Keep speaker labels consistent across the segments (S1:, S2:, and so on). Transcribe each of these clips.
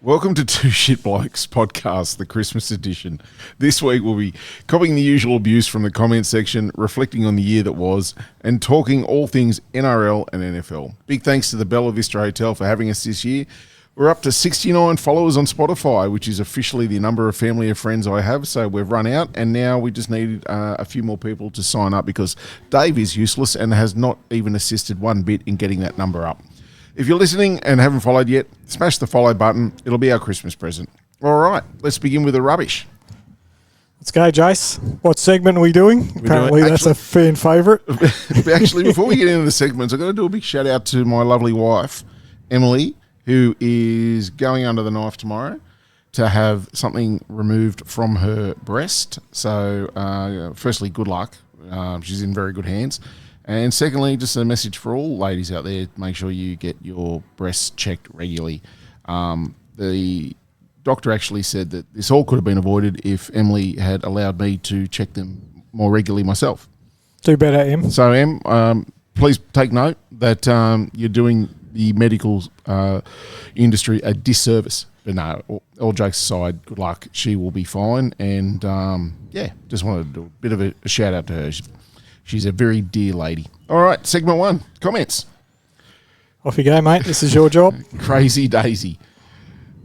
S1: Welcome to Two Shit Blokes podcast, the Christmas edition. This week we'll be copying the usual abuse from the comment section, reflecting on the year that was, and talking all things NRL and NFL. Big thanks to the Bella Vista Hotel for having us this year. We're up to 69 followers on Spotify, which is officially the number of family and friends I have, so we've run out, and now we just need a few more people to sign up because Dave is useless and has not even assisted one bit in getting that number up. If you're listening and haven't followed yet, smash the follow button. It'll be our Christmas present. All right, let's begin with the rubbish.
S2: Let's go, Jace. What segment are we doing? Apparently that's a fan favourite.
S1: Actually, before we get into the segments, I've got to do a big shout out to my lovely wife, Emily, who is going under the knife tomorrow to have something removed from her breast. So, firstly, good luck. She's in very good hands. And secondly, just a message for all ladies out there, make sure you get your breasts checked regularly. The doctor actually said that this all could have been avoided if Emily had allowed me to check them more regularly myself.
S2: Do better, Em.
S1: So, Em, please take note that you're doing the medical industry a disservice. But no, all jokes aside, good luck. She will be fine. And, just wanted to do a bit of a shout out to her. She's a very dear lady. All right, segment one, comments.
S2: Off you go, mate. This is your job.
S1: Crazy Daisy.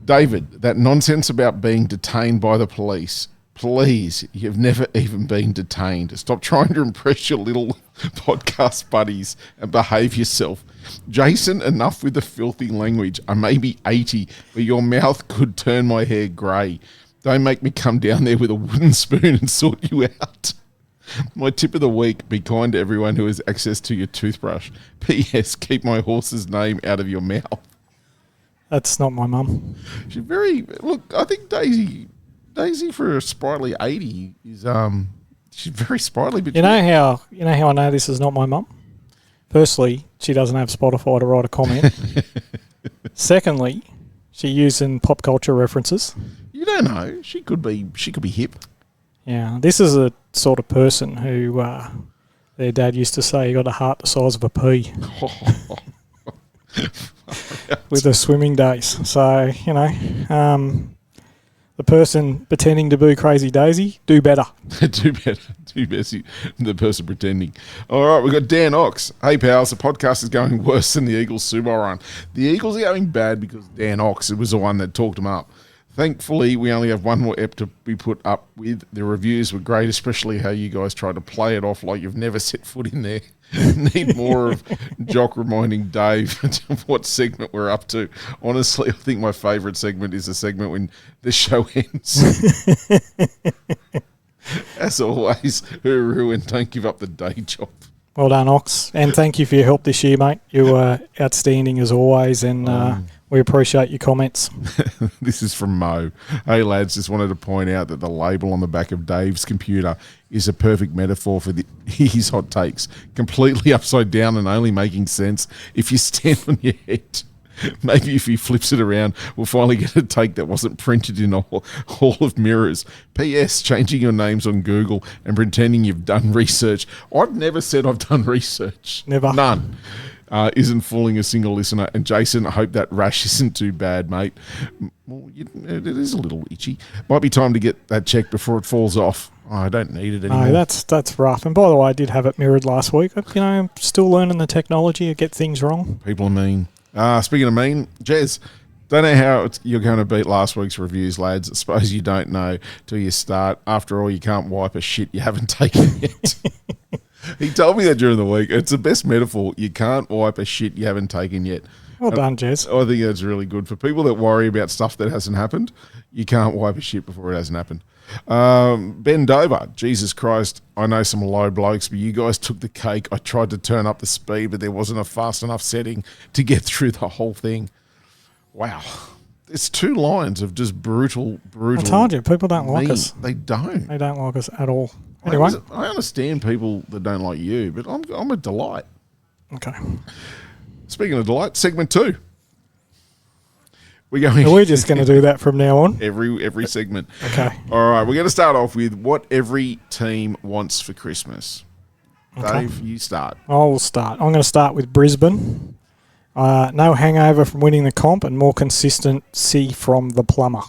S1: David, that nonsense about being detained by the police. Please, you've never even been detained. Stop trying to impress your little podcast buddies and behave yourself. Jason, enough with the filthy language. I may be 80, but your mouth could turn my hair grey. Don't make me come down there with a wooden spoon and sort you out. My tip of the week, be kind to everyone who has access to your toothbrush. P.S. Keep my horse's name out of your mouth.
S2: That's not my mum.
S1: She's I think Daisy for a sprightly 80 is, she's very sprightly. But
S2: you know how I know this is not my mum? Firstly, she doesn't have Spotify to write a comment. Secondly, she's using pop culture references.
S1: You don't know. She could be hip.
S2: Yeah, this is a sort of person who their dad used to say he got a heart the size of a pea with the swimming days. So, the person pretending to be Crazy Daisy, do better.
S1: Do better. The person pretending. All right, we've got Dan Ox. Hey, pals, the podcast is going worse than the Eagles Super Bowl run. The Eagles are going bad because Dan Ox was the one that talked them up. Thankfully, we only have one more ep to be put up with. The reviews were great, especially how you guys tried to play it off like you've never set foot in there. Need more of Jock reminding Dave of what segment we're up to. Honestly, I think my favourite segment is the segment when the show ends. As always, hooroo, and don't give up the day job.
S2: Well done, Ox. And thank you for your help this year, mate. You were outstanding as always, and we appreciate your comments.
S1: This is from Mo. Hey, lads, just wanted to point out that the label on the back of Dave's computer is a perfect metaphor for his hot takes. Completely upside down and only making sense if you stand on your head. Maybe if he flips it around, we'll finally get a take that wasn't printed in a hall of mirrors. P.S. Changing your names on Google and pretending you've done research. I've never said I've done research.
S2: Never.
S1: None. Isn't fooling a single listener. And Jason, I hope that rash isn't too bad, mate. Well, it is a little itchy. Might be time to get that checked before it falls off. Oh, I don't need it anymore.
S2: No, that's rough. And by the way, I did have it mirrored last week. I'm still learning the technology. I get things wrong.
S1: People are mean. Speaking of mean, Jez, don't know how you're going to beat last week's reviews, lads. I suppose you don't know till you start. After all, you can't wipe a shit you haven't taken yet. He told me that during the week. It's the best metaphor. You can't wipe a shit you haven't taken yet.
S2: Well done, Jez.
S1: I think that's really good. For people that worry about stuff that hasn't happened, you can't wipe a shit before it hasn't happened. Ben Dover, Jesus Christ, I know some low blokes, but you guys took the cake. I tried to turn up the speed, but there wasn't a fast enough setting to get through the whole thing. Wow. It's 2 lines of just brutal.
S2: I told you, people don't like us.
S1: They don't.
S2: They don't like us at all. Anyway.
S1: I understand people that don't like you, but I'm a delight.
S2: Okay.
S1: Speaking of delight, segment 2.
S2: We're just going to do that from now on.
S1: Every segment.
S2: Okay.
S1: All right, we're going to start off with what every team wants for Christmas.
S2: Okay.
S1: Dave, you start.
S2: I'll start. I'm going to start with Brisbane. No hangover from winning the comp and more consistency from the plumber.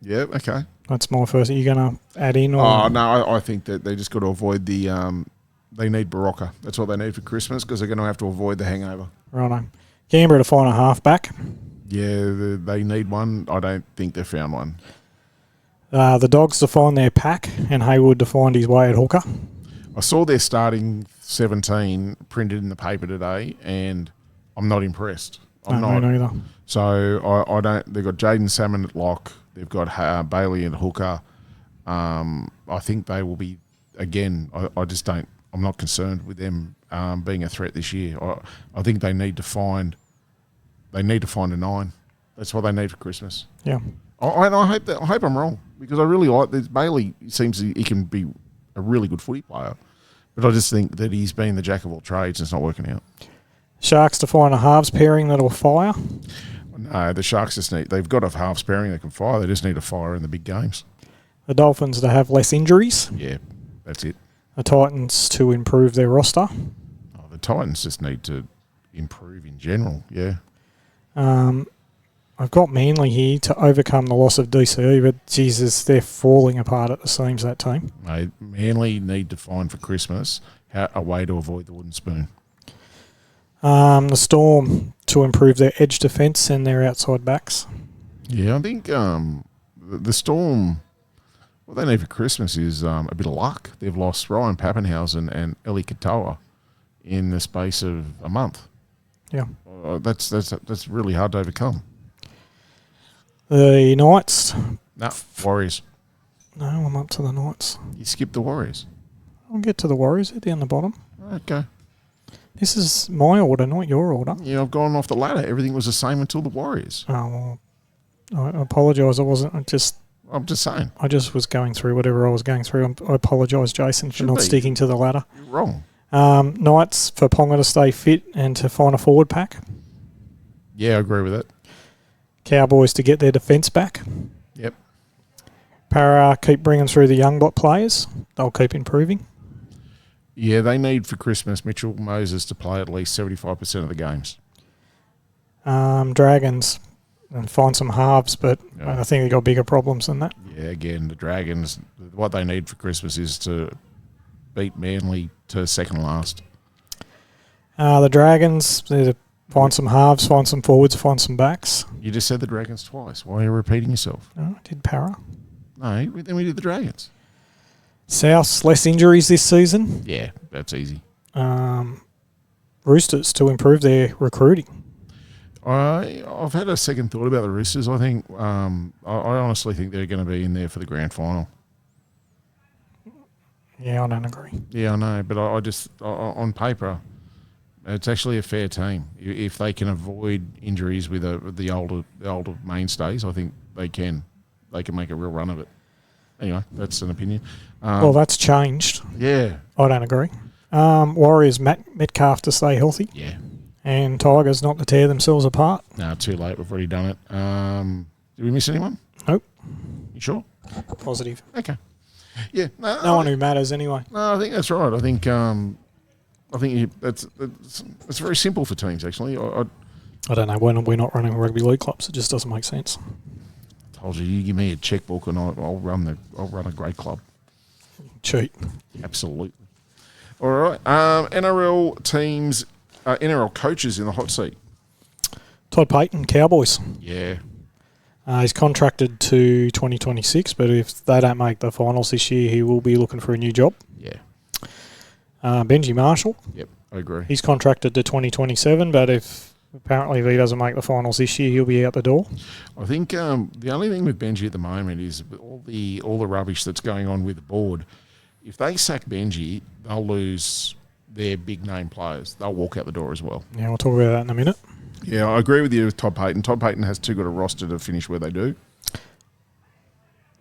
S1: Yeah, okay.
S2: That's my first. Are you going to add in? Or?
S1: Oh, no, I think that they just got to avoid the... they need Barocca. That's what they need for Christmas because they're going to have to avoid the hangover.
S2: Righto. Canberra to find a halfback.
S1: Yeah, they need one. I don't think they've found one.
S2: The Dogs to find their pack and Haywood to find his way at hooker.
S1: I saw their starting 17 printed in the paper today, and I'm not impressed. I'm not
S2: either.
S1: So I don't. They've got Jaden Salmon at lock. They've got Bailey at hooker. I think they will be again. I just don't. I'm not concerned with them being a threat this year. I think they need to find. They need to find a 9. That's what they need for Christmas.
S2: Yeah.
S1: I hope I'm wrong because I really like this. Bailey seems he can be a really good footy player, but I just think that he's been the jack of all trades and it's not working out.
S2: Sharks to find a halves pairing that'll fire.
S1: No, the Sharks they've got a halves pairing that can fire. They just need to fire in the big games.
S2: The Dolphins to have less injuries.
S1: Yeah, that's it.
S2: The Titans to improve their roster.
S1: Oh, the Titans just need to improve in general, yeah.
S2: I've got Manly here to overcome the loss of DCE, but Jesus, they're falling apart at the seams, that team.
S1: Mate, Manly need to find for Christmas a way to avoid the wooden spoon.
S2: The Storm to improve their edge defence and their outside backs.
S1: Yeah, I think the Storm, what they need for Christmas is a bit of luck. They've lost Ryan Pappenhausen and Eli Katoa in the space of a month.
S2: Yeah.
S1: That's really hard to overcome.
S2: The Knights.
S1: No, Warriors.
S2: No, I'm up to the Knights.
S1: You skipped the Warriors.
S2: I'll get to the Warriors. They're down the bottom.
S1: Okay.
S2: This is my order, not your order.
S1: Yeah, I've gone off the ladder. Everything was the same until the Warriors.
S2: Oh, well, I apologise.
S1: I'm just saying.
S2: I just was going through whatever I was going through. I apologise, Jason, for not sticking to the ladder.
S1: You're wrong.
S2: Knights for Ponga to stay fit and to find a forward pack.
S1: Yeah, I agree with that.
S2: Cowboys to get their defence back.
S1: Yep.
S2: Para keep bringing through the young bot players. They'll keep improving.
S1: Yeah, they need for Christmas Mitchell Moses to play at least 75% of the games.
S2: Dragons and find some halves, but I think they've got bigger problems than that.
S1: Yeah, again, the Dragons, what they need for Christmas is to beat Manly to second last.
S2: The Dragons, they're to find some halves, find some forwards, find some backs.
S1: You just said the Dragons twice. Why are you repeating yourself?
S2: No, I did Para.
S1: No, then we did the Dragons.
S2: Souths, less injuries this season.
S1: Yeah, that's easy.
S2: Roosters to improve their recruiting.
S1: I've had a second thought about the Roosters. I think I honestly think they're going to be in there for the grand final.
S2: Yeah, I don't agree.
S1: Yeah, I know, but I just on paper, it's actually a fair team. If they can avoid injuries with the older mainstays, I think they can make a real run of it. Anyway, that's an opinion.
S2: Well, that's changed.
S1: Yeah,
S2: I don't agree. Warriors, Metcalf to stay healthy.
S1: Yeah.
S2: And Tigers not to tear themselves apart.
S1: No, too late. We've already done it. Did we miss anyone?
S2: Nope.
S1: You sure?
S2: Positive.
S1: Okay. Yeah.
S2: No one who matters anyway.
S1: No, I think that's right. I think that's very simple for teams, actually.
S2: I don't know. When we're not running rugby league clubs, it just doesn't make sense.
S1: I told you, you give me a checkbook and I'll run a great club.
S2: Cheat.
S1: Absolutely. All right. NRL teams, NRL coaches in the hot seat.
S2: Todd Payton, Cowboys.
S1: Yeah.
S2: He's contracted to 2026, but if they don't make the finals this year, he will be looking for a new job.
S1: Yeah.
S2: Benji Marshall.
S1: Yep, I agree.
S2: He's contracted to 2027, but if he doesn't make the finals this year, he'll be out the door.
S1: I think the only thing with Benji at the moment is all the rubbish that's going on with the board. If they sack Benji, they'll lose their big name players. They'll walk out the door as well.
S2: Yeah, we'll talk about that in a minute.
S1: Yeah, I agree with you with Todd Payton. Todd Payton has too good a roster to finish where they do.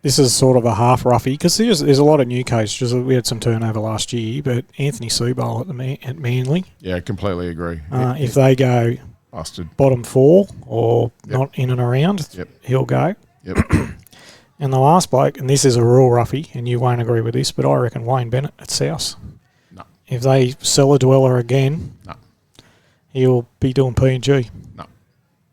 S2: This is sort of a half roughie because there's a lot of new coaches. We had some turnover last year, but Anthony Seabold at Manly.
S1: Yeah, I completely agree.
S2: If they go
S1: busted
S2: bottom 4 or not in and around, he'll go.
S1: Yep.
S2: And the last bloke, and this is a real roughie, and you won't agree with this, but I reckon Wayne Bennett at South.
S1: No.
S2: If they sell a dweller again, he'll be doing P&G.
S1: No.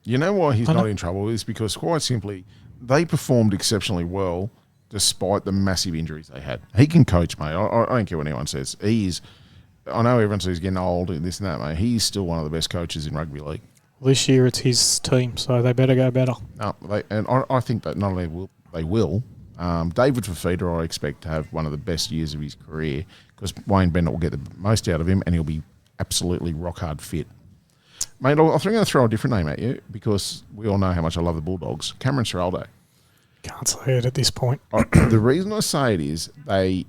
S1: You know why he's not in trouble is because, quite simply, they performed exceptionally well despite the massive injuries they had. He can coach, mate. I don't care what anyone says. I know everyone says he's getting old and this and that, mate. He's still one of the best coaches in rugby league.
S2: This year it's his team, so they better go better.
S1: No, I think that not only will they will. David Fafita, I expect to have one of the best years of his career because Wayne Bennett will get the most out of him and he'll be absolutely rock hard fit. Mate, I'm going to throw a different name at you because we all know how much I love the Bulldogs. Cameron Ciraldo.
S2: Can't say it at this point.
S1: The reason I say it is I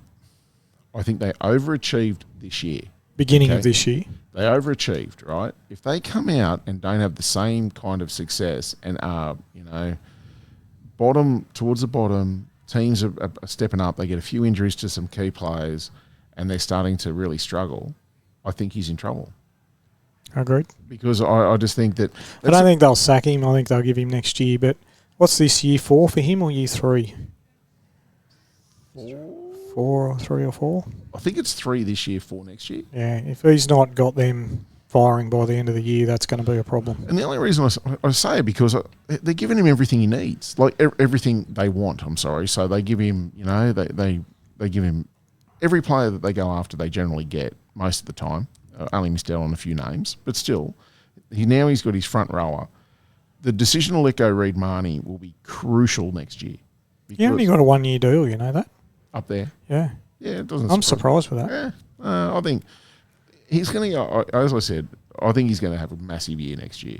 S1: think they overachieved this year.
S2: Beginning of this year.
S1: They overachieved, right? If they come out and don't have the same kind of success and are, towards the bottom, teams are stepping up, they get a few injuries to some key players and they're starting to really struggle, I think he's in trouble.
S2: Agreed.
S1: Because I just think that...
S2: I don't think they'll sack him. I think they'll give him next year. But what's this, year 4 for him or year 3? 4 or 3 or 4?
S1: I think it's 3 this year, 4 next year.
S2: Yeah, if he's not got them firing by the end of the year, that's going to be a problem.
S1: And the only reason I say it because they're giving him everything he needs, like everything they want. I'm sorry, so they give him, they give him every player that they go after. They generally get most of the time. Only missed out on a few names, but still, he's got his front rower. The decision to let go Reid Marnie will be crucial next year.
S2: He only got a 1-year deal, you know that?
S1: Up there.
S2: Yeah.
S1: Yeah, it doesn't.
S2: I'm surprised with that.
S1: Yeah, I think he's going to go. As I said, I think he's going to have a massive year next year.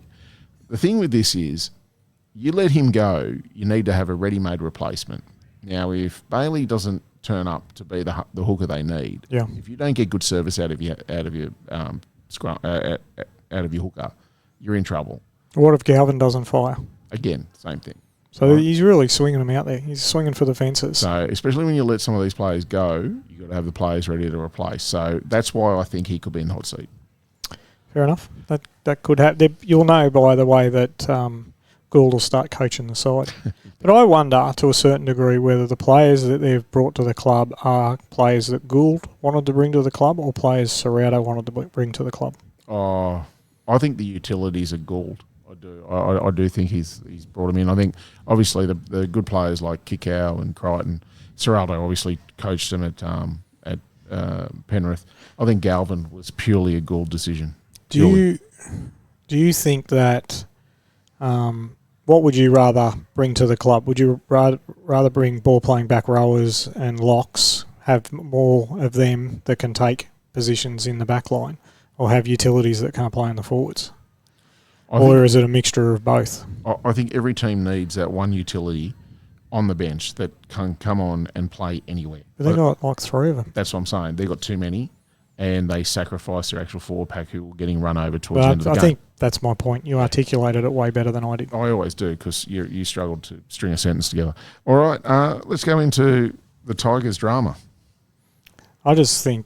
S1: The thing with this is, you let him go, you need to have a ready-made replacement. Now, if Bailey doesn't turn up to be the hooker they need, if you don't get good service out of your hooker, you're in trouble.
S2: What if Galvin doesn't fire?
S1: Again, same thing.
S2: So he's really swinging them out there. He's swinging for the fences.
S1: So especially when you let some of these players go, you've got to have the players ready to replace. So that's why I think he could be in the hot seat.
S2: Fair enough. That could happen. You'll know by the way that Gould will start coaching the side. But I wonder to a certain degree whether the players that they've brought to the club are players that Gould wanted to bring to the club or players Serrato wanted to bring to the club.
S1: Oh, I think the utilities are Gould. I do think he's brought him in. I think obviously the good players like Kikau and Crichton, Ciraldo obviously coached them at Penrith. I think Galvin was purely a Gould decision.
S2: Do you think that what would you rather bring to the club? Would you rather bring ball playing back rowers and locks, have more of them that can take positions in the back line, or have utilities that can't play in the forwards? Or is it a mixture of both?
S1: I think every team needs that one utility on the bench that can come on and play anywhere.
S2: But they've got like 3 of them.
S1: That's what I'm saying. They've got too many, and they sacrifice their actual forward pack who are getting run over towards the end of the game. I think
S2: that's my point. You articulated it way better than I did.
S1: I always do because you struggled to string a sentence together. All right, let's go into the Tigers drama.
S2: I just think,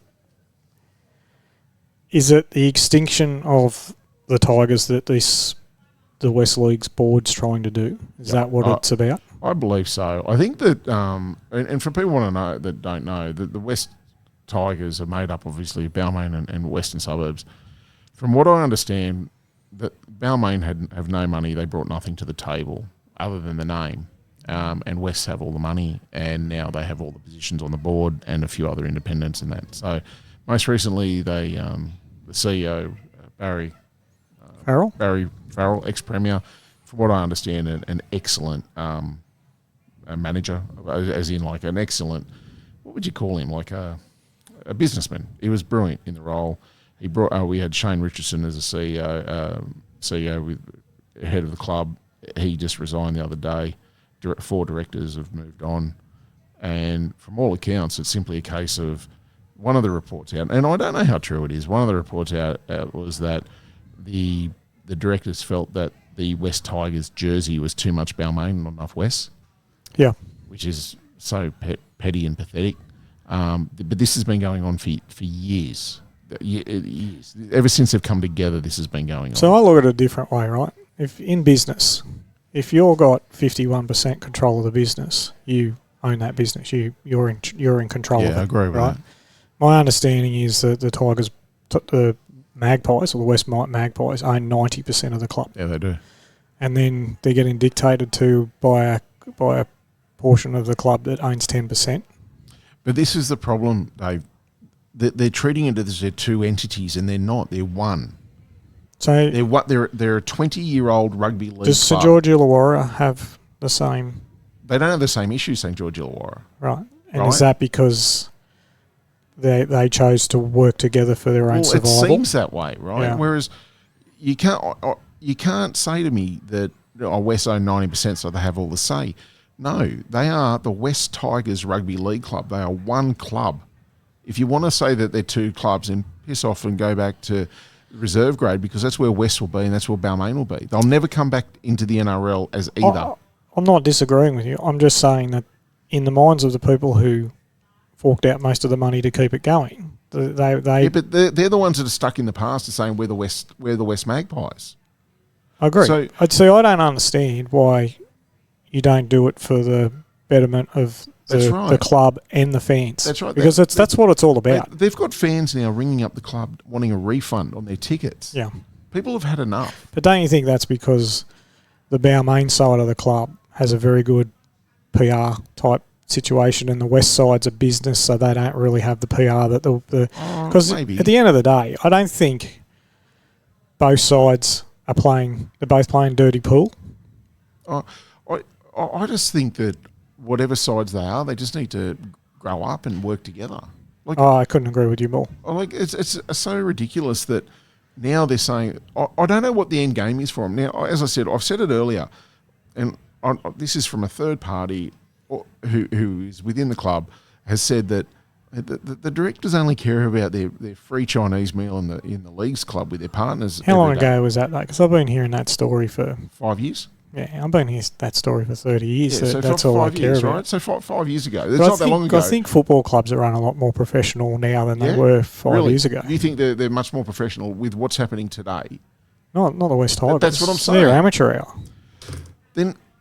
S2: is it the extinction of the Tigers that the West League's board's trying to do? Is that what it's about?
S1: I believe so. I think that, and for people that don't know, that the West Tigers are made up obviously of Balmain and Western Suburbs. From what I understand, that Balmain have no money. They brought nothing to the table other than the name. And West have all the money, and now they have all the positions on the board and a few other independents and that. So most recently, the CEO, Barry Farrell, ex-premier, from what I understand, an excellent manager, as in like an excellent, what would you call him, like a businessman. He was brilliant in the role. He brought. We had Shane Richardson as a CEO with head of the club. He just resigned the other day. 4 directors have moved on, and from all accounts, it's simply a case of one of the reports out, and I don't know how true it is. One of the reports out was that the directors felt that the West Tigers jersey was too much Balmain, not enough West.
S2: Yeah,
S1: which is so petty and pathetic. But this has been going on for years. Years. Ever since they've come together, this has been going on.
S2: So I look at it a different way, right? If in business, if you've got 51% control of the business, you own that business. You're in control of it.
S1: Yeah, I agree with
S2: right?
S1: that.
S2: My understanding is that the Tigers, the Magpies, or the West Magpies, own 90% of the club.
S1: Yeah, they do.
S2: And then they're getting dictated to by a portion of the club that owns 10%.
S1: But this is the problem, Dave. They're treating it as they're two entities, and they're not. They're one.
S2: So
S1: They're a 20-year-old rugby league
S2: does St
S1: club.
S2: George Illawarra have the same?
S1: They don't have the same issue, St George Illawarra.
S2: Right. And
S1: Right.
S2: is that because they chose to work together for their own survival?
S1: It seems that way, right?
S2: Yeah.
S1: Whereas you can't say to me that West own 90%, so they have all the say. No, they are the West Tigers Rugby League Club. They are one club. If you want to say that they're two clubs, then piss off and go back to reserve grade, because that's where West will be and that's where Balmain will be. They'll never come back into the NRL as either.
S2: I'm not disagreeing with you. I'm just saying that in the minds of the people who forked out most of the money to keep it going, they
S1: Yeah, but they're the ones that are stuck in the past and saying we're the West Magpies.
S2: I agree.
S1: So-
S2: I'd say I don't understand why you don't do it for the betterment of
S1: That's
S2: the
S1: right.
S2: club and the fans.
S1: That's right.
S2: Because that's what it's all about.
S1: They've got fans now ringing up the club wanting a refund on their tickets.
S2: Yeah.
S1: People have had enough.
S2: But don't you think that's because the Balmain side of the club has a very good PR type situation, and the West side's a business, so they don't really have the PR that because
S1: maybe.
S2: at the end of the day, I don't think both sides are playing. They're both playing dirty pool.
S1: I just think that whatever sides they are, they just need to grow up and work together. Like,
S2: I couldn't agree with you more.
S1: like it's so ridiculous that now they're saying, I don't know what the end game is for them. Now, as I said, I've said it earlier, and this is from a third party who is within the club, has said that the directors only care about their free Chinese meal in the leagues club with their partners.
S2: How long
S1: every day.
S2: ago was that? Because I've been hearing that story for
S1: 5 years.
S2: Yeah, I've been hearing that story for 30 years.
S1: Yeah, so
S2: that's
S1: for
S2: all I
S1: 5
S2: care
S1: years,
S2: about.
S1: right? So 5 years ago. It's
S2: But
S1: not that long ago.
S2: I think football clubs are run a lot more professional now than they were 5 years ago.
S1: You think they're much more professional with what's happening today?
S2: Not the West Tigers.
S1: That's what I'm saying.
S2: They're amateur hour.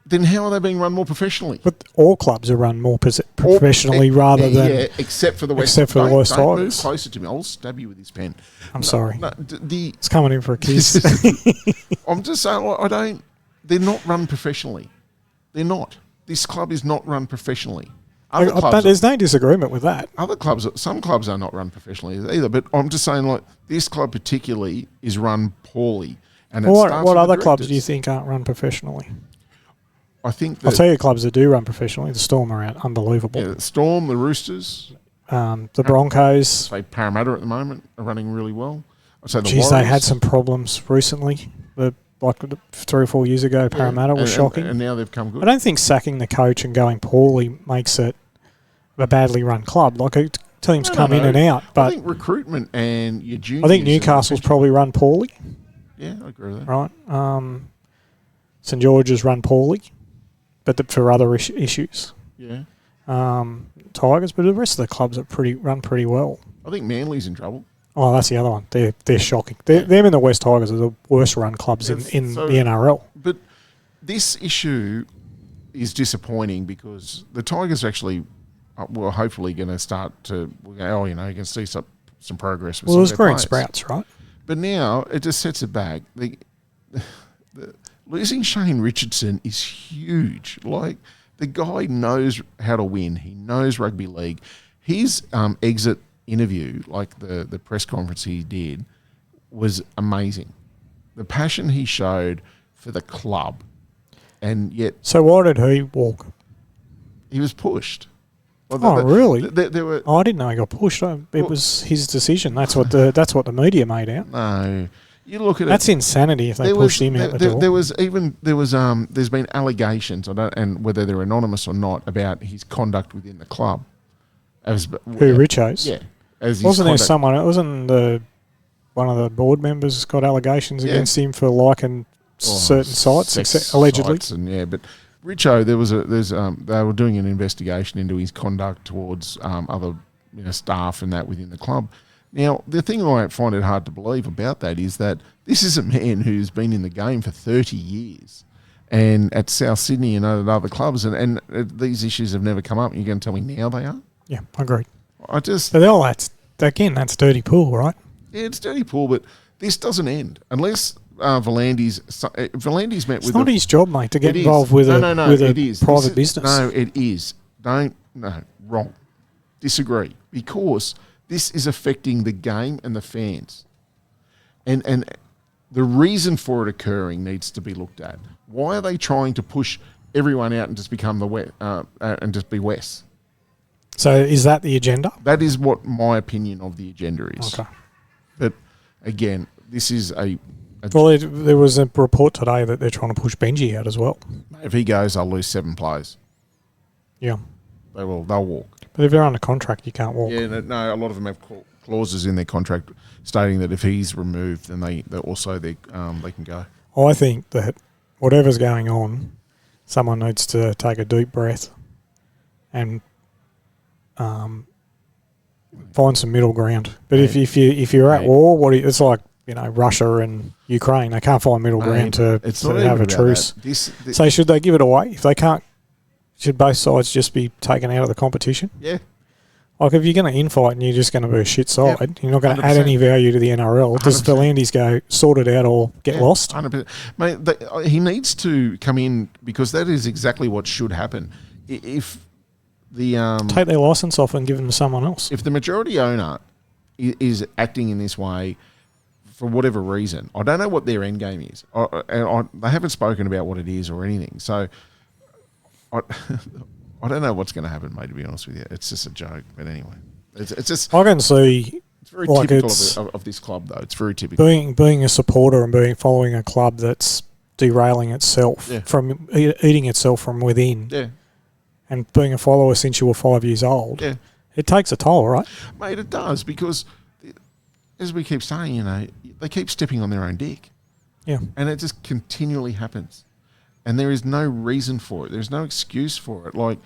S1: Then how are they being run more professionally?
S2: But all clubs are run more professionally rather than...
S1: except for the West.
S2: Except for the West
S1: Don't move
S2: Tigers.
S1: closer to me. I'll stab you with this pen.
S2: I'm sorry.
S1: No,
S2: It's coming in for a kiss.
S1: I'm just saying, they're not run professionally. They're not. This club is not run professionally.
S2: But there's no disagreement with that.
S1: Some clubs are not run professionally either. But I'm just saying, like, this club particularly is run poorly. And
S2: What other clubs do you think aren't run professionally?
S1: I think
S2: I'll tell you clubs that do run professionally. The Storm are unbelievable.
S1: the Storm, the Roosters,
S2: the Broncos.
S1: say Parramatta at the moment are running really well. I'd say the
S2: Geez,
S1: Warriors.
S2: they had some problems recently. Like 3 or 4 years ago, Parramatta was shocking.
S1: And now they've come good.
S2: I don't think sacking the coach and going poorly makes it a badly run club. Like teams come in and out,
S1: I
S2: but
S1: think recruitment and your juniors.
S2: I think Newcastle's probably run poorly,
S1: Yeah, I agree with that.
S2: right? St George's run poorly, but for other issues.
S1: Yeah.
S2: Tigers, but the rest of the clubs are run pretty well.
S1: I think Manly's in trouble.
S2: Oh, that's the other one. They're shocking. Them and the West Tigers are the worst run clubs in
S1: So-
S2: the NRL.
S1: But this issue is disappointing because the Tigers actually were hopefully going to start to, you can see some progress. With
S2: Well,
S1: some
S2: there's
S1: of their
S2: green
S1: players.
S2: sprouts, right?
S1: But now it just sets it back. Losing Shane Richardson is huge. Like, the guy knows how to win. He knows rugby league. His exit interview, like the press conference he did, was amazing. The passion he showed for the club, and yet
S2: So why did he walk?
S1: he was pushed.
S2: Oh, really?
S1: There were
S2: I didn't know he got pushed. It was his decision. That's what the media made out.
S1: no. You look at
S2: That's
S1: it.
S2: insanity if they pushed him out the door.
S1: There's been allegations, and whether they're anonymous or not, about his conduct within the club.
S2: Who, Richos?
S1: Yeah.
S2: Wasn't there someone? One of the board members got allegations against him for liking certain sites, allegedly.
S1: But Richo, they were doing an investigation into his conduct towards other staff and that within the club. Now, the thing I find it hard to believe about that is that this is a man who's been in the game for 30 years and at South Sydney and at other clubs, and these issues have never come up. You're going to tell me now they are?
S2: Yeah, I agree.
S1: I just...
S2: But that's dirty pool, right?
S1: Yeah, it's dirty pool, but This doesn't end unless Volandi's met
S2: It's
S1: with.
S2: not his job, mate, to get
S1: It is.
S2: involved with
S1: No,
S2: with
S1: it
S2: a
S1: is.
S2: private business.
S1: No, it is. Wrong. Disagree. Because this is affecting the game and the fans. And the reason for it occurring needs to be looked at. Why are they trying to push everyone out and just become and just be West?
S2: So is that the agenda?
S1: That is what my opinion of the agenda is.
S2: Okay.
S1: But again, this is a
S2: Well, there was a report today that they're trying to push Benji out as well.
S1: if he goes, I'll lose 7 players.
S2: Yeah.
S1: They'll walk.
S2: But if they're under contract, you can't walk.
S1: Yeah, no, a lot of them have clauses in their contract stating that if he's removed, then they can go.
S2: I think that whatever's going on, someone needs to take a deep breath and find some middle ground. But if you're at war, it's like Russia and Ukraine. They can't find middle ground to have a truce. So should they give it away? If they can't, should both sides just be taken out of the competition?
S1: Yeah.
S2: Like if you're going to infight and you're just going to be a shit side, you're not going to
S1: 100%.
S2: add any value to the NRL. Does the Volandis go sort it out or get lost?
S1: 100%. Mate, he needs to come in because that is exactly what should happen. If the
S2: take their license off and give them to someone else.
S1: If the majority owner is acting in this way for whatever reason, I don't know what their end game is. They haven't spoken about what it is or anything. So I don't know what's going to happen, mate, to be honest with you. It's just a joke. But anyway, it's just...
S2: I can see...
S1: It's very typical of this club, though. It's very typical.
S2: Being a supporter and following a club that's derailing itself from eating itself from within.
S1: Yeah.
S2: And being a follower since you were 5 years old.
S1: Yeah.
S2: It takes a toll, right?
S1: Mate, it does because, as we keep saying, they keep stepping on their own dick.
S2: Yeah.
S1: And it just continually happens. And there is no reason for it. There's no excuse for it. Like,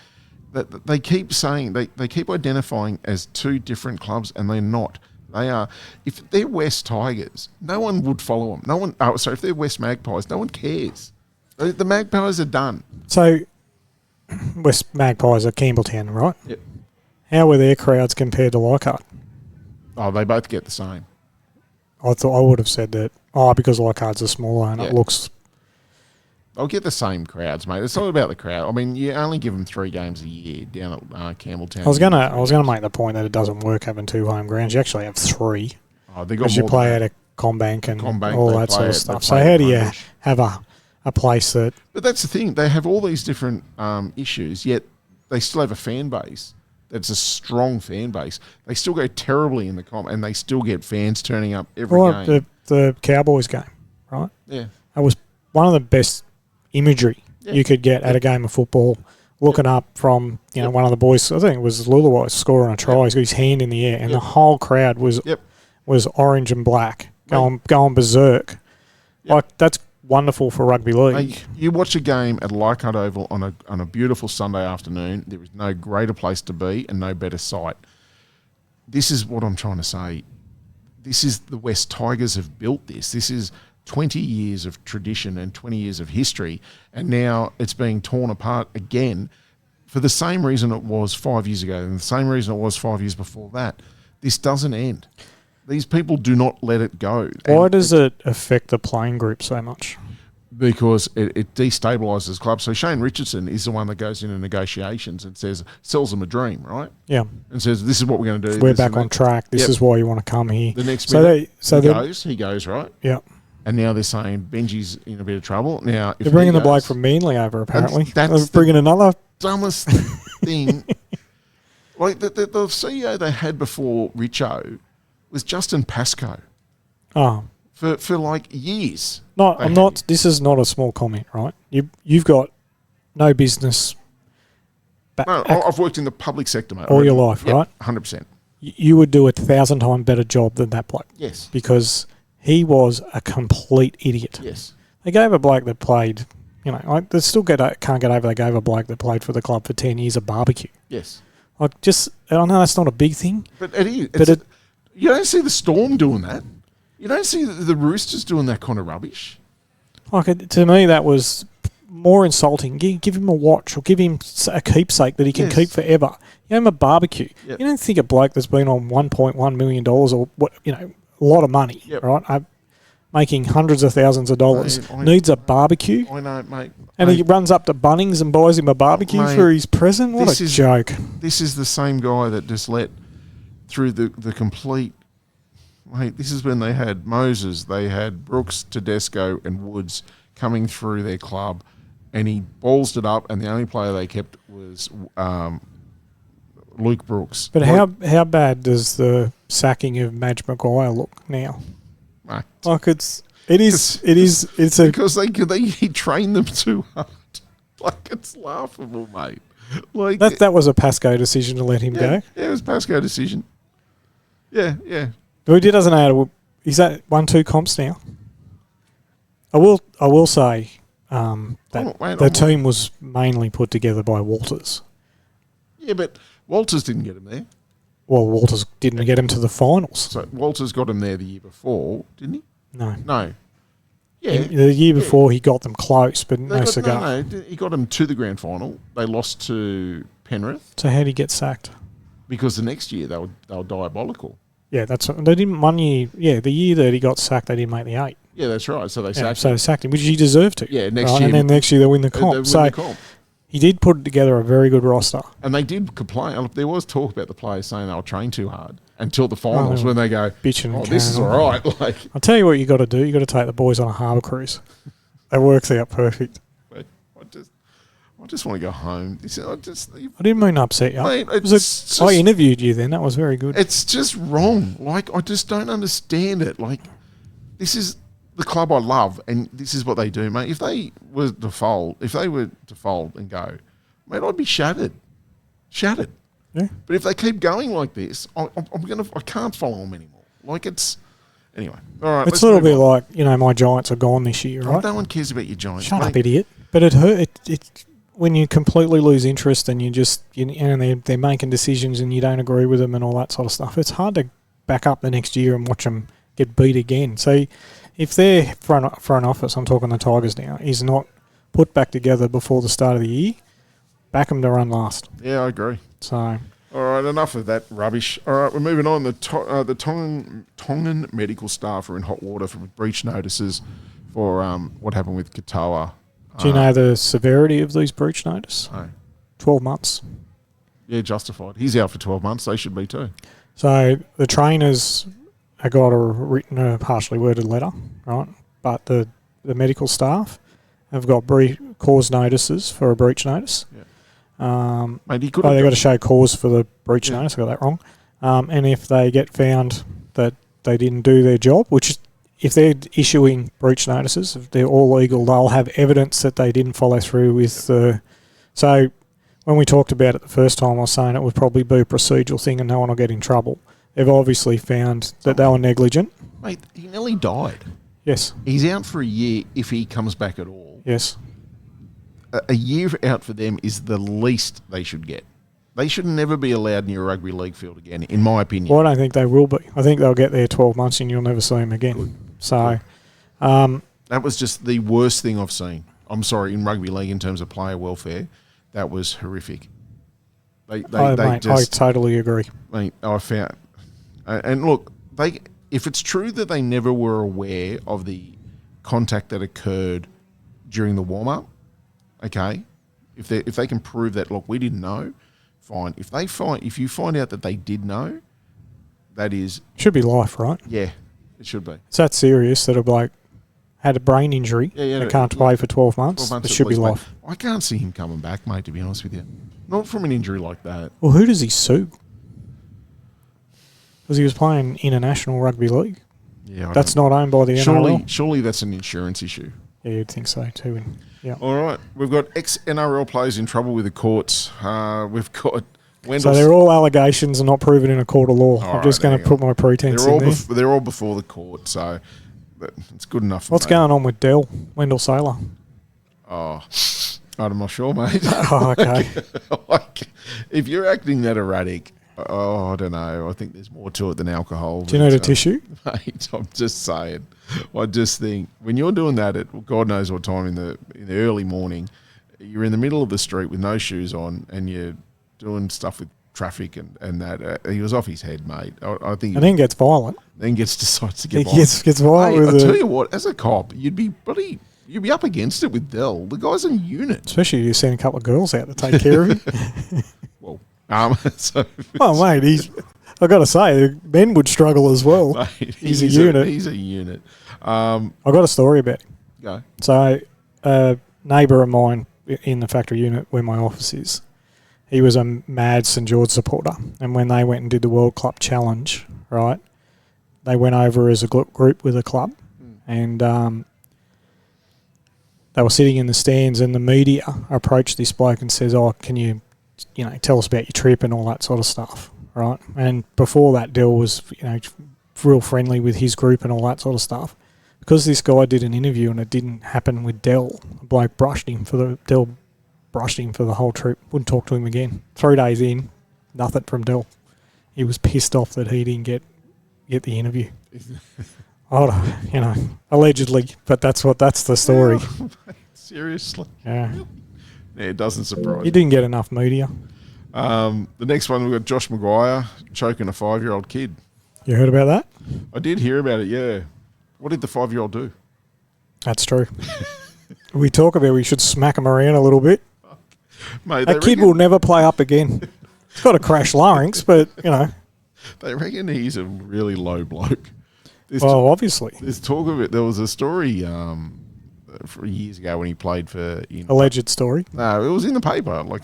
S1: they keep saying, they keep identifying as two different clubs, and they're not. They are, if they're West Tigers, no one would follow them. If they're West Magpies, no one cares. The Magpies are done.
S2: So, West Magpies are Campbelltown, right?
S1: Yep.
S2: How were their crowds compared to Leichhardt?
S1: Oh, they both get the same.
S2: I would have said that, because Leichhardt's a smaller and it looks...
S1: They'll get the same crowds, mate. It's not about the crowd. I mean, you only give them 3 games a year down at Campbelltown.
S2: I was gonna make the point that it doesn't work having 2 home grounds. You actually have 3.
S1: Oh, they got
S2: because you play at a Combank and all that sort of stuff. So how do you have a place that...
S1: But that's the thing. They have all these different issues, yet they still have a fan base that's a strong fan base. They still go terribly in the comp, and they still get fans turning up every game.
S2: The Cowboys game, right?
S1: Yeah.
S2: That was one of the best imagery you could get at a game of football, looking up from one of the boys. I think it was Luluwai scoring a try. He's got his hand in the air, and the whole crowd was orange and black, going berserk. Like that's wonderful for rugby league.
S1: Mate, you watch a game at Leichhardt Oval on a beautiful Sunday afternoon. There is no greater place to be and no better sight. This is what I'm trying to say. This is the West Tigers have built this. This is 20 years of tradition and 20 years of history, and now it's being torn apart again for the same reason it was 5 years ago and the same reason it was 5 years before that. This doesn't end. These people do not let it go.
S2: Why does it affect the playing group so much?
S1: Because it destabilises clubs. So Shane Richardson is the one that goes into negotiations and sells them a dream, right?
S2: Yeah.
S1: And says, this is what we're going to do.
S2: We're back on track. This is why you want to come here.
S1: The next minute he goes, right?
S2: Yeah.
S1: And now they're saying Benji's in a bit of trouble. Now if
S2: they're bringing the bloke from Manly over, apparently.
S1: That's
S2: bringing another
S1: dumbest thing. Like the CEO they had before Richo was Justin Pascoe.
S2: Oh.
S1: For like years.
S2: This is not a small comment, right? You've got no business.
S1: I've worked in the public sector, mate.
S2: All your life, right?
S1: 100%.
S2: You would do a 1,000 times better job than that bloke.
S1: Yes.
S2: Because he was a complete idiot.
S1: Yes.
S2: They gave a bloke that played, they still can't get over they gave a bloke that played for the club for 10 years a barbecue.
S1: Yes.
S2: I know that's not a big thing.
S1: But it is. You don't see the Storm doing that. You don't see the Roosters doing that kind of rubbish.
S2: To me, that was more insulting. Give him a watch or give him a keepsake that he can keep forever. Give him a barbecue. Yep. You don't think a bloke that's been on $1.1 million or what, a lot of money, right? making hundreds of thousands of dollars,
S1: Mate,
S2: needs a barbecue,
S1: I know, mate.
S2: and he runs up to Bunnings and buys him a barbecue
S1: Mate,
S2: for his present? What a joke.
S1: This is the same guy that just let through the complete... Mate, this is when they had Moses, they had Brooks, Tedesco and Woods coming through their club, and he ballsed it up, and the only player they kept was Luke Brooks.
S2: But how bad does the sacking of Madge Maguire look now?
S1: Mate.
S2: Like it's a...
S1: Because he trained them too hard. Like, it's laughable, mate. Like
S2: That was a Pascoe decision to let him go.
S1: Yeah, it was a Pascoe decision. Yeah.
S2: But he doesn't know how to... He's at 1-2 comps now. I will say that the team was mainly put together by Walters.
S1: Yeah, but Walters didn't get him there.
S2: Well, Walters didn't get him to the finals.
S1: So Walters got him there the year before, didn't he?
S2: No.
S1: Yeah.
S2: The year before he got them close, but no cigar.
S1: No, he got them to the grand final. They lost to Penrith.
S2: So how did he get sacked?
S1: Because the next year they were diabolical.
S2: Yeah, they didn't 1 year. Yeah, the year that he got sacked, they didn't make the 8.
S1: Yeah, that's right. So they sacked him.
S2: So they sacked him, which he deserved to.
S1: Yeah, next year.
S2: And then next year they win the comp. He did put together a very good roster.
S1: And they did complain. There was talk about the players saying they were trained too hard until the finals when they go,
S2: bitching.
S1: This is all right. Like,
S2: I'll tell you what you got to do. You got to take the boys on a harbour cruise. It works out perfect.
S1: I just want to go home. I
S2: didn't mean to upset you.
S1: Mate,
S2: I interviewed you then. That was very good.
S1: It's just wrong. Like, I just don't understand it. Like, this is the club I love, and this is what they do, mate. If they were to fold and go, mate, I'd be shattered.
S2: Yeah.
S1: But if they keep going like this, I can't follow them anymore. Like, it's anyway. All right.
S2: It's a little bit like, my Giants are gone this year, right?
S1: No one cares about your Giants.
S2: Shut up, idiot. But it hurt. It when you completely lose interest and they're making decisions and you don't agree with them and all that sort of stuff. It's hard to back up the next year and watch them get beat again. So if their front office, I'm talking the Tigers now, is not put back together before the start of the year, back them to run last.
S1: Yeah, I agree.
S2: So,
S1: all right, enough of that rubbish. All right, we're moving on. The Tongan medical staff are in hot water for breach notices for what happened with Katoa.
S2: Do you know the severity of these breach notices?
S1: No.
S2: 12 months.
S1: Yeah, justified. He's out for 12 months. They should be too.
S2: So the trainers have got a partially worded letter, right? But the medical staff have got cause notices for a breach notice.
S1: Yeah. Mate, they've
S2: got to show cause for the breach notice. I got that wrong. And if they get found that they didn't do their job, which is, if they're issuing breach notices, if they're all legal, they'll have evidence that they didn't follow through with the... So when we talked about it the first time, I was saying it would probably be a procedural thing and no one will get in trouble. They've obviously found that they were negligent.
S1: Mate, he nearly died.
S2: Yes.
S1: He's out for a year if he comes back at all.
S2: Yes.
S1: A year out for them is the least they should get. They should never be allowed near a rugby league field again, in my opinion.
S2: Well, I don't think they will be. I think they'll get there 12 months and you'll never see them again.
S1: Good.
S2: So...
S1: that was just the worst thing I've seen. I'm sorry, in rugby league in terms of player welfare, that was horrific. I totally agree.
S2: Mate,
S1: I found... and look, if it's true that they never were aware of the contact that occurred during the warm-up, okay, if they can prove that, look, we didn't know, fine. If you find out that they did know, that is...
S2: Should be life, right?
S1: Yeah, it should be.
S2: It's that serious that a bloke had a brain injury and can't play for 12 months. It should be life.
S1: Mate. I can't see him coming back, mate, to be honest with you. Not from an injury like that.
S2: Well, who does he sue? Because he was playing international rugby league.
S1: Yeah,
S2: that's not owned by the NRL.
S1: Surely that's an insurance issue.
S2: Yeah, you'd think so too. Yeah.
S1: All right, we've got ex-NRL players in trouble with the courts. We've got
S2: So they're all allegations and not proven in a court of law. I'm just going to put my pretense in there.
S1: They're all before the court, so it's good enough.
S2: What's going on with Wendell Saylor?
S1: Oh, I'm not sure, mate.
S2: Oh, okay.
S1: If you're acting that erratic, I don't know. I think there's more to it than alcohol.
S2: Do you need a tissue?
S1: Mate, I'm just saying. I just think when you're doing that at God knows what time in the early morning, you're in the middle of the street with no shoes on and you're doing stuff with traffic and that. He was off his head, mate. I think.
S2: And then gets violent.
S1: Then decides to get
S2: He
S1: violent.
S2: gets violent
S1: Hey,
S2: with
S1: I tell
S2: it.
S1: you what, as a cop, you'd be up against it with Dell. The guy's a unit.
S2: Especially if you've seen a couple of girls out to take care of him.
S1: Well, so
S2: Oh, mate, I've got to say, men would struggle as well.
S1: mate,
S2: He's a unit.
S1: He's a unit.
S2: I've got a story about him.
S1: Go.
S2: So, a neighbour of mine in the factory unit where my office is, he was a mad St George supporter. And when they went and did the World Club Challenge, right, they went over as a group with a club. And they were sitting in the stands, and the media approached this bloke and says, "Oh, can you tell us about your trip and all that sort of stuff," right? And before that, Dell was, real friendly with his group and all that sort of stuff. Because this guy did an interview and it didn't happen with Dell, the bloke brushed him for the whole trip. Wouldn't talk to him again. 3 days in, nothing from Dell. He was pissed off that he didn't get the interview. Allegedly, but that's the story.
S1: Seriously.
S2: Yeah.
S1: Yeah, it doesn't surprise
S2: He
S1: me.
S2: didn't get enough media.
S1: The next one, we've got Josh Maguire choking a 5-year-old kid.
S2: You heard about that?
S1: I did hear about it, yeah. What did the 5-year-old do?
S2: That's true. We talk about we should smack him around a little bit.
S1: Mate,
S2: That kid will never play up again. He's got a crash larynx, but,
S1: They reckon he's a really low bloke.
S2: well, obviously.
S1: There's talk of it. There was a story for years ago when he played for...
S2: Alleged story.
S1: No, it was in the paper. Like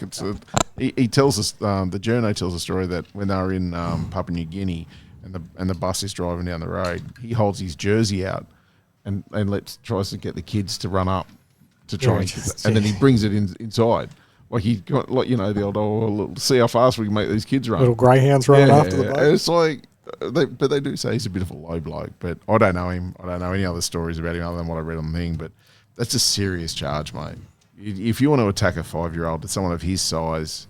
S1: he tells us, the journo tells a story that when they were in Papua New Guinea and the bus is driving down the road, he holds his jersey out and tries to get the kids to run up to try and then he brings it inside. Like he got the old see how fast we can make these kids run.
S2: Little greyhounds running after the
S1: And
S2: boat.
S1: it's like, they do say he's a bit of a low bloke, but I don't know him. I don't know any other stories about him other than what I read on the thing. But that's a serious charge, mate. If you want to attack a 5-year-old, someone of his size,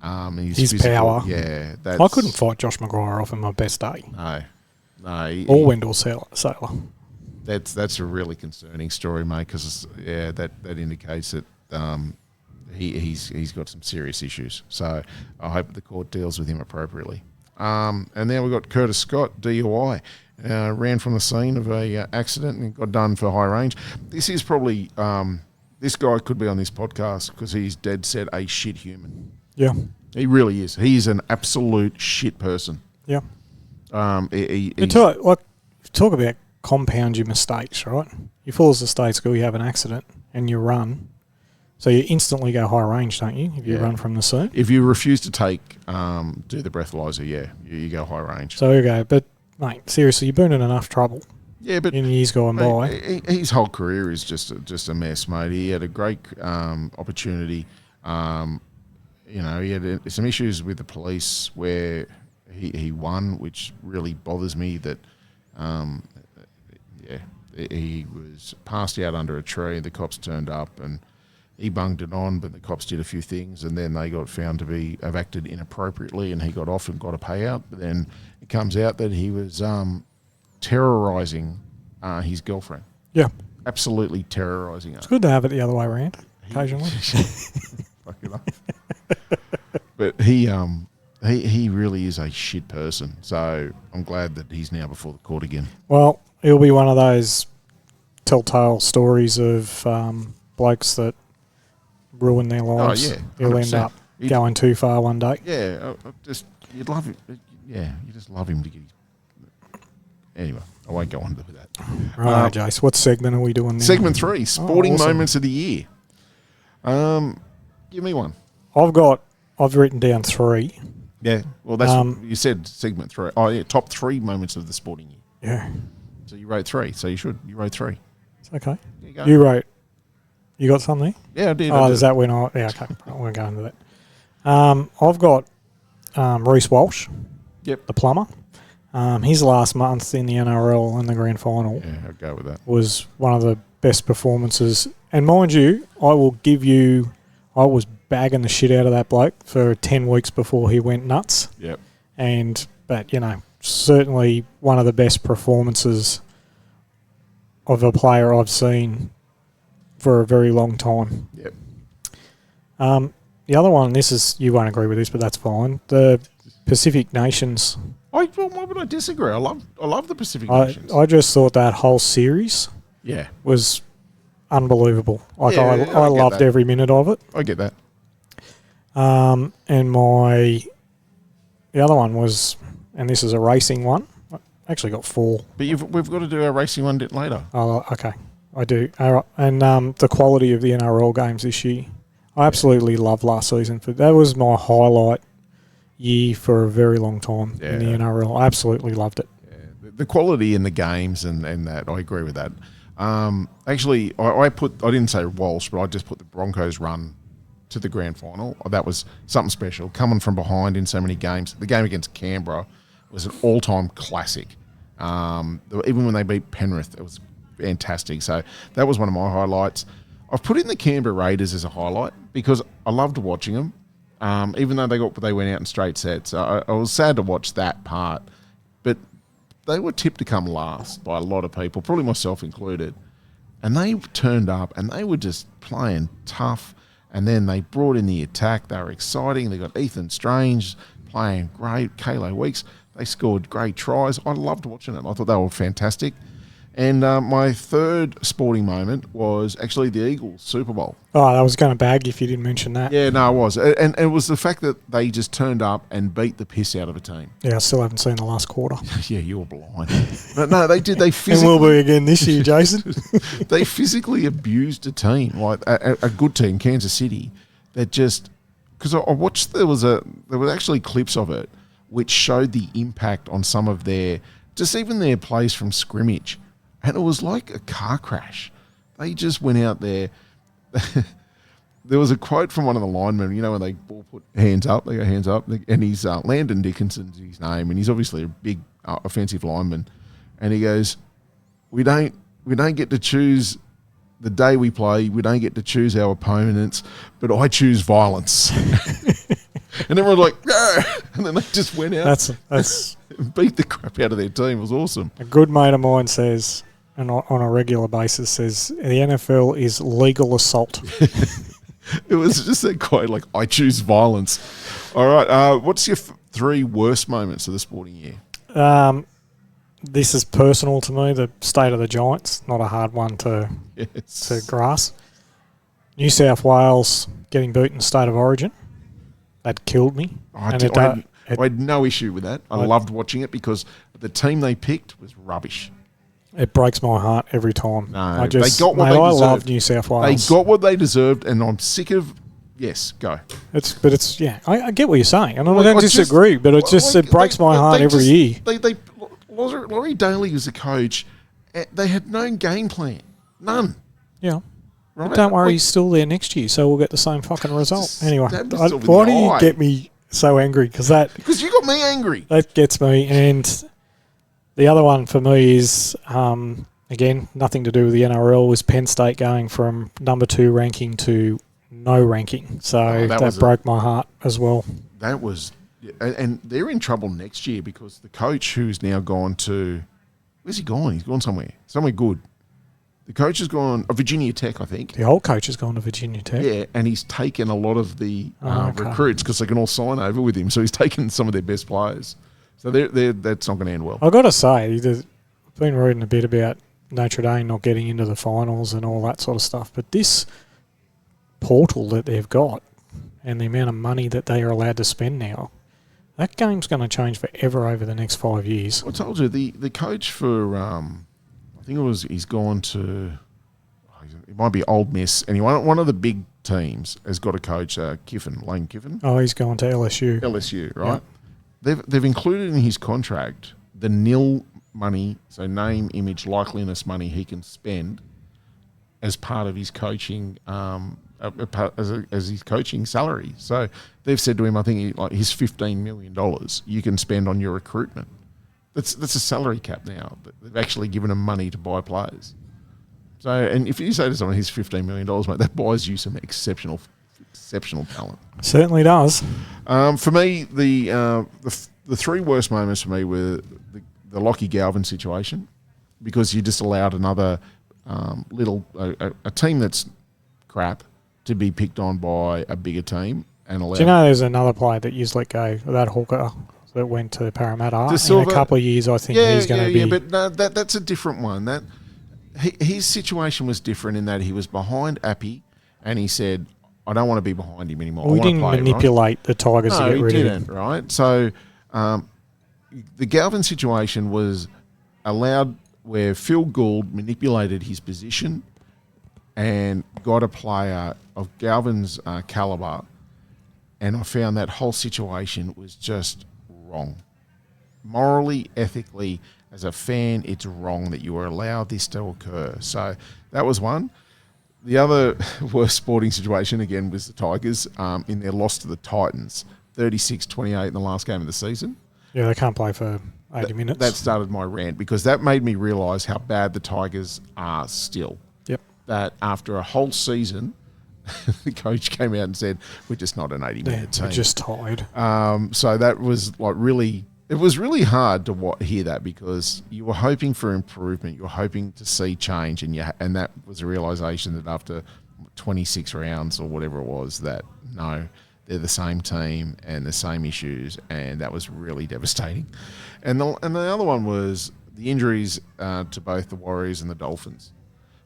S1: his physical,
S2: power.
S1: yeah,
S2: I couldn't fight Josh Maguire off in my best day.
S1: No,
S2: Or Wendell Sailor.
S1: that's a really concerning story, mate. Because that indicates that he's got some serious issues. So I hope the court deals with him appropriately. And then we've got Curtis Scott, DUI. Ran from the scene of a accident and got done for high range. This is probably this guy could be on this podcast because he's dead set a shit human.
S2: Yeah.
S1: He really is. He's an absolute shit person.
S2: Yeah.
S1: He's-
S2: Talk about compound your mistakes, right? You fall as a state school, you have an accident, and you run. So you instantly go high range, don't you, if you run from the scene?
S1: if you refuse to do the breathalyzer, you go high range.
S2: So you go, but, mate, seriously, you've been in enough trouble
S1: Yeah, but
S2: in years gone by.
S1: his whole career is just a mess, mate. He had a great opportunity. He had some issues with the police where he won, which really bothers me. That he was passed out under a tree. The cops turned up and he bunged it on, but the cops did a few things, and then they got found to have acted inappropriately, and he got off and got a payout. But then it comes out that he was terrorising his girlfriend.
S2: Yeah.
S1: Absolutely terrorising her.
S2: It's good to have it the other way around occasionally.
S1: Fuck it up. But he really is a shit person. So I'm glad that he's now before the court again.
S2: Well, it'll be one of those telltale stories of blokes that ruin their lives.
S1: Oh, yeah,
S2: He'll end
S1: 100%.
S2: up going too far one day.
S1: Yeah, you'd love it. Yeah, you just love him to get his... Anyway, I won't go on to that.
S2: Right, Jace, what segment are we doing now?
S1: Segment 3, sporting
S2: awesome.
S1: moments of the year. Give me one.
S2: I've written down 3.
S1: Yeah, well, that's you said segment 3. Oh, yeah, top 3 moments of the sporting year.
S2: Yeah.
S1: So you wrote 3. So you wrote 3.
S2: It's okay.
S1: There you go.
S2: You wrote... You got something?
S1: Yeah, I did.
S2: Oh, is that when I... Yeah, okay. I won't go into that. I've got Reece Walsh,
S1: Yep.
S2: the plumber. His last month in the NRL in the grand final
S1: Yeah, I'll go with that.
S2: was one of the best performances. And mind you, I will give you... I was bagging the shit out of that bloke for 10 weeks before he went nuts.
S1: Yep.
S2: But, certainly one of the best performances of a player I've seen for a very long time.
S1: Yep.
S2: the other one, you won't agree with this, but that's fine. The Pacific Nations.
S1: Why would I disagree? I love the Pacific Nations.
S2: I just thought that whole series was unbelievable. Like I loved every minute of it.
S1: I get that.
S2: And the other one was, and this is a racing one. I actually got 4.
S1: But we've got to do our racing one bit later.
S2: Oh, okay. I do. All right. And the quality of the NRL games this year. I absolutely loved last season. That was my highlight year for a very long time in the NRL. I absolutely loved it.
S1: Yeah. The quality in the games and that, I agree with that. Actually, I didn't say Walsh, but I just put the Broncos run to the grand final. That was something special. Coming from behind in so many games. The game against Canberra was an all-time classic. Even when they beat Penrith, it was fantastic. So that was one of my highlights. I've put in the Canberra Raiders as a highlight because I loved watching them. Even though they went out in straight sets. I was sad to watch that part. But they were tipped to come last by a lot of people, probably myself included. And they turned up and they were just playing tough. And then they brought in the attack. They were exciting. They got Ethan Strange playing great. Kayla Weeks, they scored great tries. I loved watching it. I thought they were fantastic. And my third sporting moment was actually the Eagles Super Bowl.
S2: Oh, I was going to bag if you didn't mention that.
S1: Yeah, no, it was. And it was the fact that they just turned up and beat the piss out of a team.
S2: Yeah, I still haven't seen the last quarter.
S1: Yeah, you were blind. But no, they did. They physically...
S2: And will be again this year, Jason.
S1: They physically abused a team, like a good team, Kansas City, that just... Because I watched, there was actually clips of it which showed the impact on some of just even their plays from scrimmage. And it was like a car crash. They just went out there. There was a quote from one of the linemen, when they all put hands up, they go hands up, and he's Landon Dickinson's his name, and he's obviously a big offensive lineman. And he goes, we don't get to choose the day we play, we don't get to choose our opponents, but I choose violence. And everyone's like, yeah! And then they just went out.
S2: That's
S1: beat the crap out of their team. It was awesome.
S2: A good mate of mine says, and on a regular basis says, the NFL is legal assault.
S1: It was just that quote, like, I choose violence. All right. What's your 3 worst moments of the sporting year?
S2: This is personal to me, the state of the Giants. Not a hard one to grasp. New South Wales getting beaten State of Origin. That killed me.
S1: I had no issue with that. I loved watching it because the team they picked was rubbish.
S2: It breaks my heart every time.
S1: No, they got what they deserved.
S2: I love New South Wales.
S1: They got what they deserved, and I'm sick of. Yes, go.
S2: I get what you're saying, and I don't disagree, but it breaks my heart every year.
S1: Laurie Daly was the coach. They had no game plan, none.
S2: Yeah.
S1: Right?
S2: But don't worry, he's still there next year, so we'll get the same fucking result. Anyway, why do you get me so angry? Because
S1: you got me angry.
S2: That gets me. And the other one for me is, again, nothing to do with the NRL, was Penn State going from number 2 ranking to no ranking. So that broke my heart as well.
S1: That was, and they're in trouble next year because the coach who's now gone to, where's he gone? He's gone somewhere good. The coach has gone Virginia Tech, I think.
S2: The old coach has gone to Virginia Tech.
S1: Yeah, and he's taken a lot of the recruits because they can all sign over with him. So he's taken some of their best players. So that's not going to end well.
S2: I've got to say, I've been reading a bit about Notre Dame not getting into the finals and all that sort of stuff. But this portal that they've got and the amount of money that they are allowed to spend now, that game's going to change forever over the next 5 years.
S1: I told you, the coach for... I think he's gone to, it might be Ole Miss. Anyway, one of the big teams has got a coach, Lane Kiffin.
S2: Oh, he's gone to LSU.
S1: LSU, right? Yep. They've included in his contract the nil money, so name, image, likeliness money he can spend as part of his coaching, as his coaching salary. So they've said to him, I think his $15 million you can spend on your recruitment. That's a salary cap now. They've actually given him money to buy players. So, and if you say to someone, he's $15 million, mate, that buys you some exceptional talent.
S2: Certainly does.
S1: For me, the 3 worst moments for me were the Lockie Galvin situation, because you just allowed another a team that's crap to be picked on by a bigger team, and allow.
S2: Do you know there's another player that used let go, that hooker that went to Parramatta? In a couple of years, I think he's going to be...
S1: Yeah, but no, that's a different one. His situation was different in that he was behind Appy, and he said, I don't want to be behind him anymore.
S2: Well, he didn't manipulate the Tigers to get rid of him.
S1: No, he didn't, right? So the Galvin situation was allowed where Phil Gould manipulated his position and got a player of Galvin's calibre, and I found that whole situation was just wrong. Morally, ethically, as a fan, it's wrong that you were allowed this to occur. So that was one. The other worst sporting situation, again, was the Tigers in their loss to the Titans, 36-28 in the last game of the season.
S2: Yeah, they can't play for 80 minutes.
S1: That started my rant because that made me realise how bad the Tigers are still.
S2: Yep.
S1: That after a whole season, the coach came out and said, we're just not an 80-minute team.
S2: We're just tired.
S1: So that was like really... It was really hard to hear that because you were hoping for improvement. You were hoping to see change, and that was a realisation that after 26 rounds or whatever it was, that no, they're the same team and the same issues, and that was really devastating. And the other one was the injuries to both the Warriors and the Dolphins,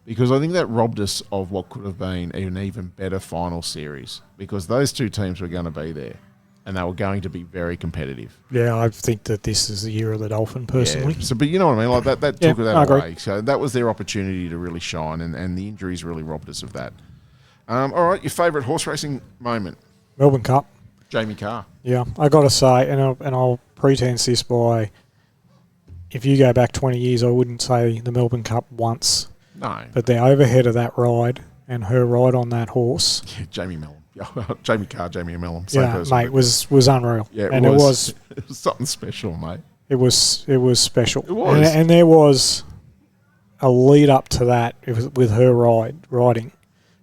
S1: because I think that robbed us of what could have been an even better final series, because those two teams were going to be there. And they were going to be very competitive.
S2: Yeah, I think that this is the year of the Dolphin, personally.
S1: Yeah. So, but you know what I mean? Like that took that
S2: I
S1: away.
S2: agree.
S1: So that was their opportunity to really shine, and the injuries really robbed us of that. All right, your favourite horse racing moment?
S2: Melbourne Cup.
S1: Jamie Carr.
S2: Yeah, I got to say, and I'll pretense this by, if you go back 20 years, I wouldn't say the Melbourne Cup once.
S1: No.
S2: But the overhead of that ride and her ride on that horse.
S1: Yeah, Jamie Mellon. Jamie Carr, Jamie Mellon.
S2: Same person, mate, was unreal.
S1: Yeah,
S2: it was
S1: something special, mate.
S2: It was special.
S1: It was.
S2: And there was a lead up to that with her riding.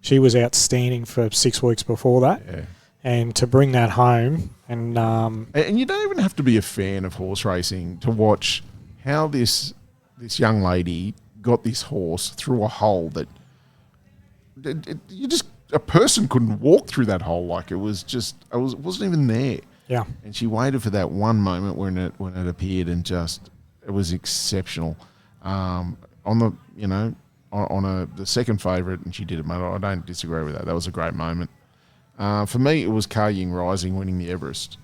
S2: She was outstanding for 6 weeks before that.
S1: Yeah.
S2: And to bring that home and
S1: you don't even have to be a fan of horse racing to watch how this young lady got this horse through a hole that a person couldn't walk through that hole. Like it wasn't even there.
S2: Yeah.
S1: And she waited for that one moment when it appeared, and it was exceptional. On the second favourite, and she did it, mate. I don't disagree with that. That was a great moment. For me, it was Car Ying Rising winning the Everest.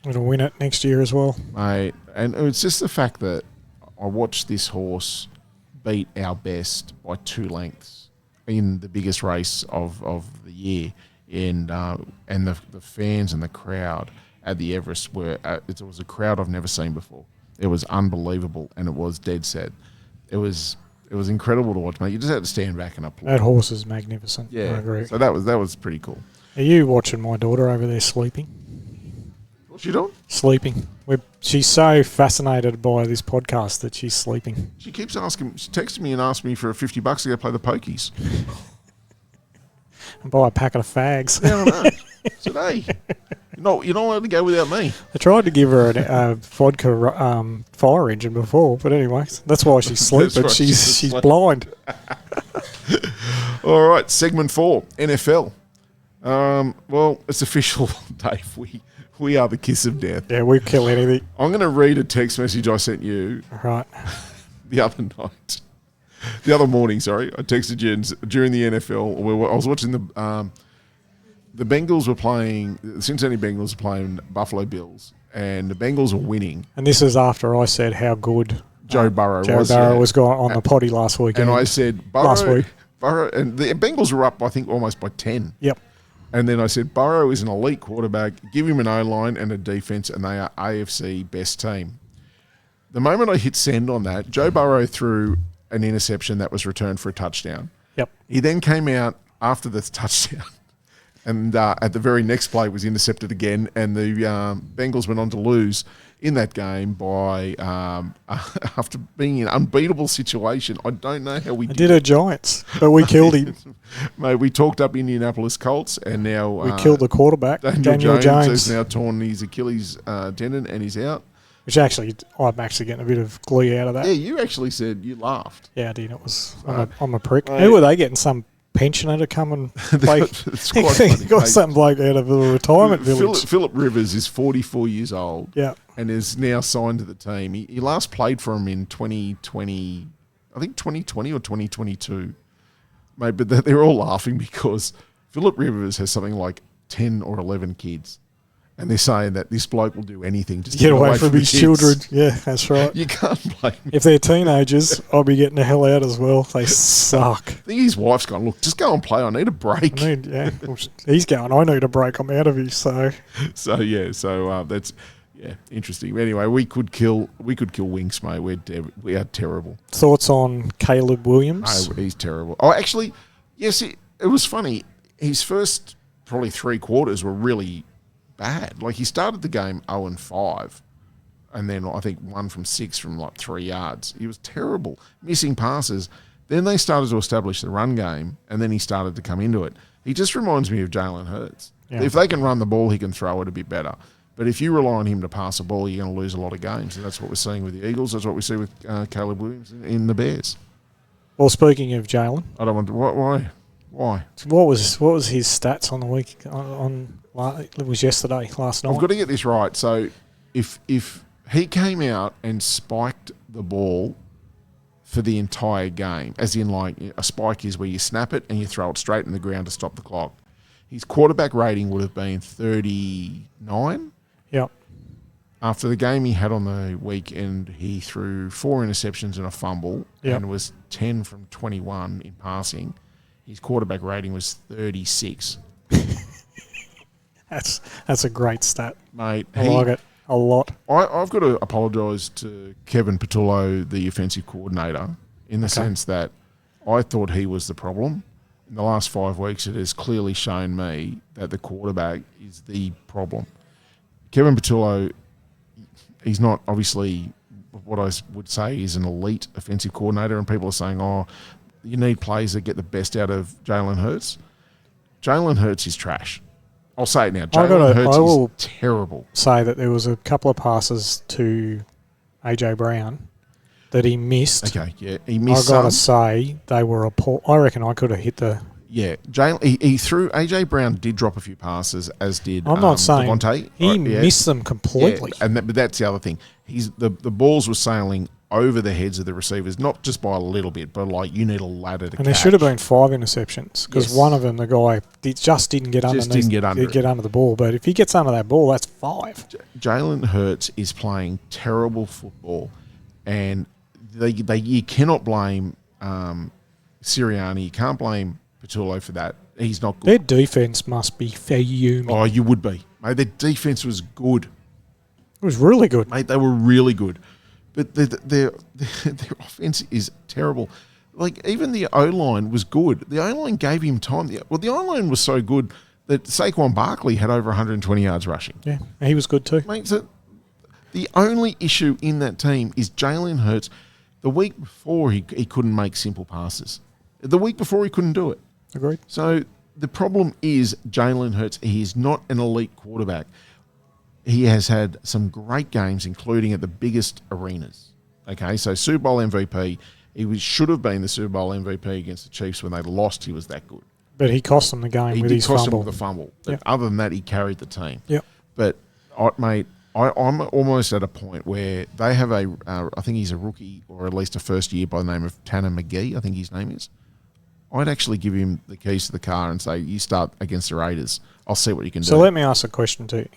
S2: It'll win it next year as well,
S1: mate. And it's just the fact that I watched this horse beat our best by 2 lengths in the biggest race of the year, and the fans and the crowd at the Everest it was a crowd I've never seen before. It was unbelievable, and it was dead set. It was incredible to watch, mate. You just had to stand back and applaud.
S2: That horse is magnificent.
S1: Yeah,
S2: I agree.
S1: So that was pretty cool.
S2: Are you watching my daughter over there sleeping?
S1: What's she doing?
S2: Sleeping. She's so fascinated by this podcast that she's sleeping.
S1: She keeps asking. She texted me and asked me for $50 to go play the pokies.
S2: And buy a packet of fags.
S1: Yeah, I know. Today. You're not allowed to go without me.
S2: I tried to give her a vodka fire engine before, but anyway, that's why she's sleeping. She's blind.
S1: All right, segment 4, NFL. Well, it's official, Dave. We are the kiss of death.
S2: Yeah, we kill anything.
S1: I'm going to read a text message I sent you.
S2: Right.
S1: The other morning, sorry. I texted you during the NFL. I was watching the Bengals were playing, the Cincinnati Bengals were playing Buffalo Bills, and the Bengals were winning.
S2: And this is after I said how good
S1: Joe Burrow
S2: was going on the potty last week.
S1: And I said, Burrow, and the Bengals were up, I think, almost by 10.
S2: Yep.
S1: And then I said, Burrow is an elite quarterback. Give him an O-line and a defense, and they are AFC best team. The moment I hit send on that, Joe Burrow threw an interception that was returned for a touchdown.
S2: Yep.
S1: He then came out after the touchdown, and at the very next play was intercepted again, and the Bengals went on to lose in that game by after being in an unbeatable situation. I don't know how we did
S2: a Giants, but we killed him.
S1: Mate, we talked up Indianapolis Colts, and now
S2: we killed the quarterback, Daniel Jones.
S1: Has now torn his Achilles tendon, and he's out.
S2: Which actually, I'm actually getting a bit of glee out of that.
S1: Yeah, you actually said you laughed.
S2: Yeah, I did. It was. I'm a prick. Who were they getting? Some pensioner to come and play.
S1: It's quite funny.
S2: He got some bloke out of a retirement village.
S1: Philip Rivers is 44 years old.
S2: Yeah.
S1: And is now signed to the team. He last played for him in 2020, I think 2020 or 2022. Mate, but they're all laughing because Philip Rivers has something like 10 or 11 kids. And they're saying that this bloke will do anything just to
S2: Get away from his children. Yeah, that's right.
S1: You can't blame him.
S2: If they're teenagers, I'll be getting the hell out as well. They suck.
S1: I think his wife's gone, look, just go and play. I need a break.
S2: Well, he's going, I need a break. I'm out of here. So
S1: That's interesting. Anyway, we could kill Winks, mate. We are terrible.
S2: Thoughts on Caleb Williams?
S1: No, he's terrible. Oh, actually, yes, it was funny. His first probably 3 quarters were really bad. Like, he started the game 0-5, and then I think 1 from 6 from like 3 yards. He was terrible, missing passes. Then they started to establish the run game, and then he started to come into it. He just reminds me of Jalen Hurts. Yeah. If they can run the ball, he can throw it a bit better. But if you rely on him to pass the ball, you're going to lose a lot of games. And that's what we're seeing with the Eagles. That's what we see with Caleb Williams in the Bears.
S2: Well, speaking of Jalen,
S1: I don't want to. Why?
S2: What was his stats on the week? It was yesterday, last night.
S1: I've got to get this right. So if he came out and spiked the ball for the entire game, as in like a spike is where you snap it and you throw it straight in the ground to stop the clock, his quarterback rating would have been 39.
S2: Yep.
S1: After the game he had on the weekend, he threw 4 interceptions and a fumble and was 10 from 21 in passing. His quarterback rating was 36.
S2: That's a great stat,
S1: mate.
S2: I like it a lot.
S1: I've got to apologise to Kevin Patullo, the offensive coordinator, in the sense that I thought he was the problem. In the last 5 weeks, it has clearly shown me that the quarterback is the problem. Kevin Patullo, he's not obviously what I would say is an elite offensive coordinator, and people are saying, oh, you need players that get the best out of Jalen Hurts. Jalen Hurts is trash. I'll say it now. Jalen Hurts is terrible.
S2: Say that there was a couple of passes to AJ Brown that he missed.
S1: Okay, yeah, he missed.
S2: I gotta say they were I reckon I could have hit the.
S1: Yeah, he threw. AJ Brown did drop a few passes, as did.
S2: I'm not saying
S1: Devontae.
S2: He missed them completely.
S1: Yeah, but that's the other thing. The balls were sailing over the heads of the receivers, not just by a little bit, but like you need a ladder to catch.
S2: And there should have been 5 interceptions because one of them, the guy just didn't get under the ball. But if he gets under that ball, that's 5.
S1: Jalen Hurts is playing terrible football, and you cannot blame Sirianni. You can't blame Patullo for that. He's not good.
S2: Their defense must be fuming.
S1: Oh, you would be, mate. Their defense was good.
S2: It was really good,
S1: mate. They were really good. But their offense is terrible. Like, even the O-line was good. The O-line gave him time. The O-line was so good that Saquon Barkley had over 120 yards rushing.
S2: Yeah, he was good too.
S1: Mate, so the only issue in that team is Jalen Hurts. The week before, he couldn't make simple passes. The week before, he couldn't do it.
S2: Agreed.
S1: So the problem is Jalen Hurts. He is not an elite quarterback. He has had some great games, including at the biggest arenas. Okay, so Super Bowl MVP. He should have been the Super Bowl MVP against the Chiefs when they lost. He was that good.
S2: But he cost them the game with his fumble. He did cost them with
S1: a fumble. But other than that, he carried the team.
S2: Yep.
S1: But, mate, I'm almost at a point where they have I think he's a rookie or at least a first year by the name of Tanner McGee, I think his name is. I'd actually give him the keys to the car and say, you start against the Raiders. I'll see what you can do.
S2: So let me ask a question to you.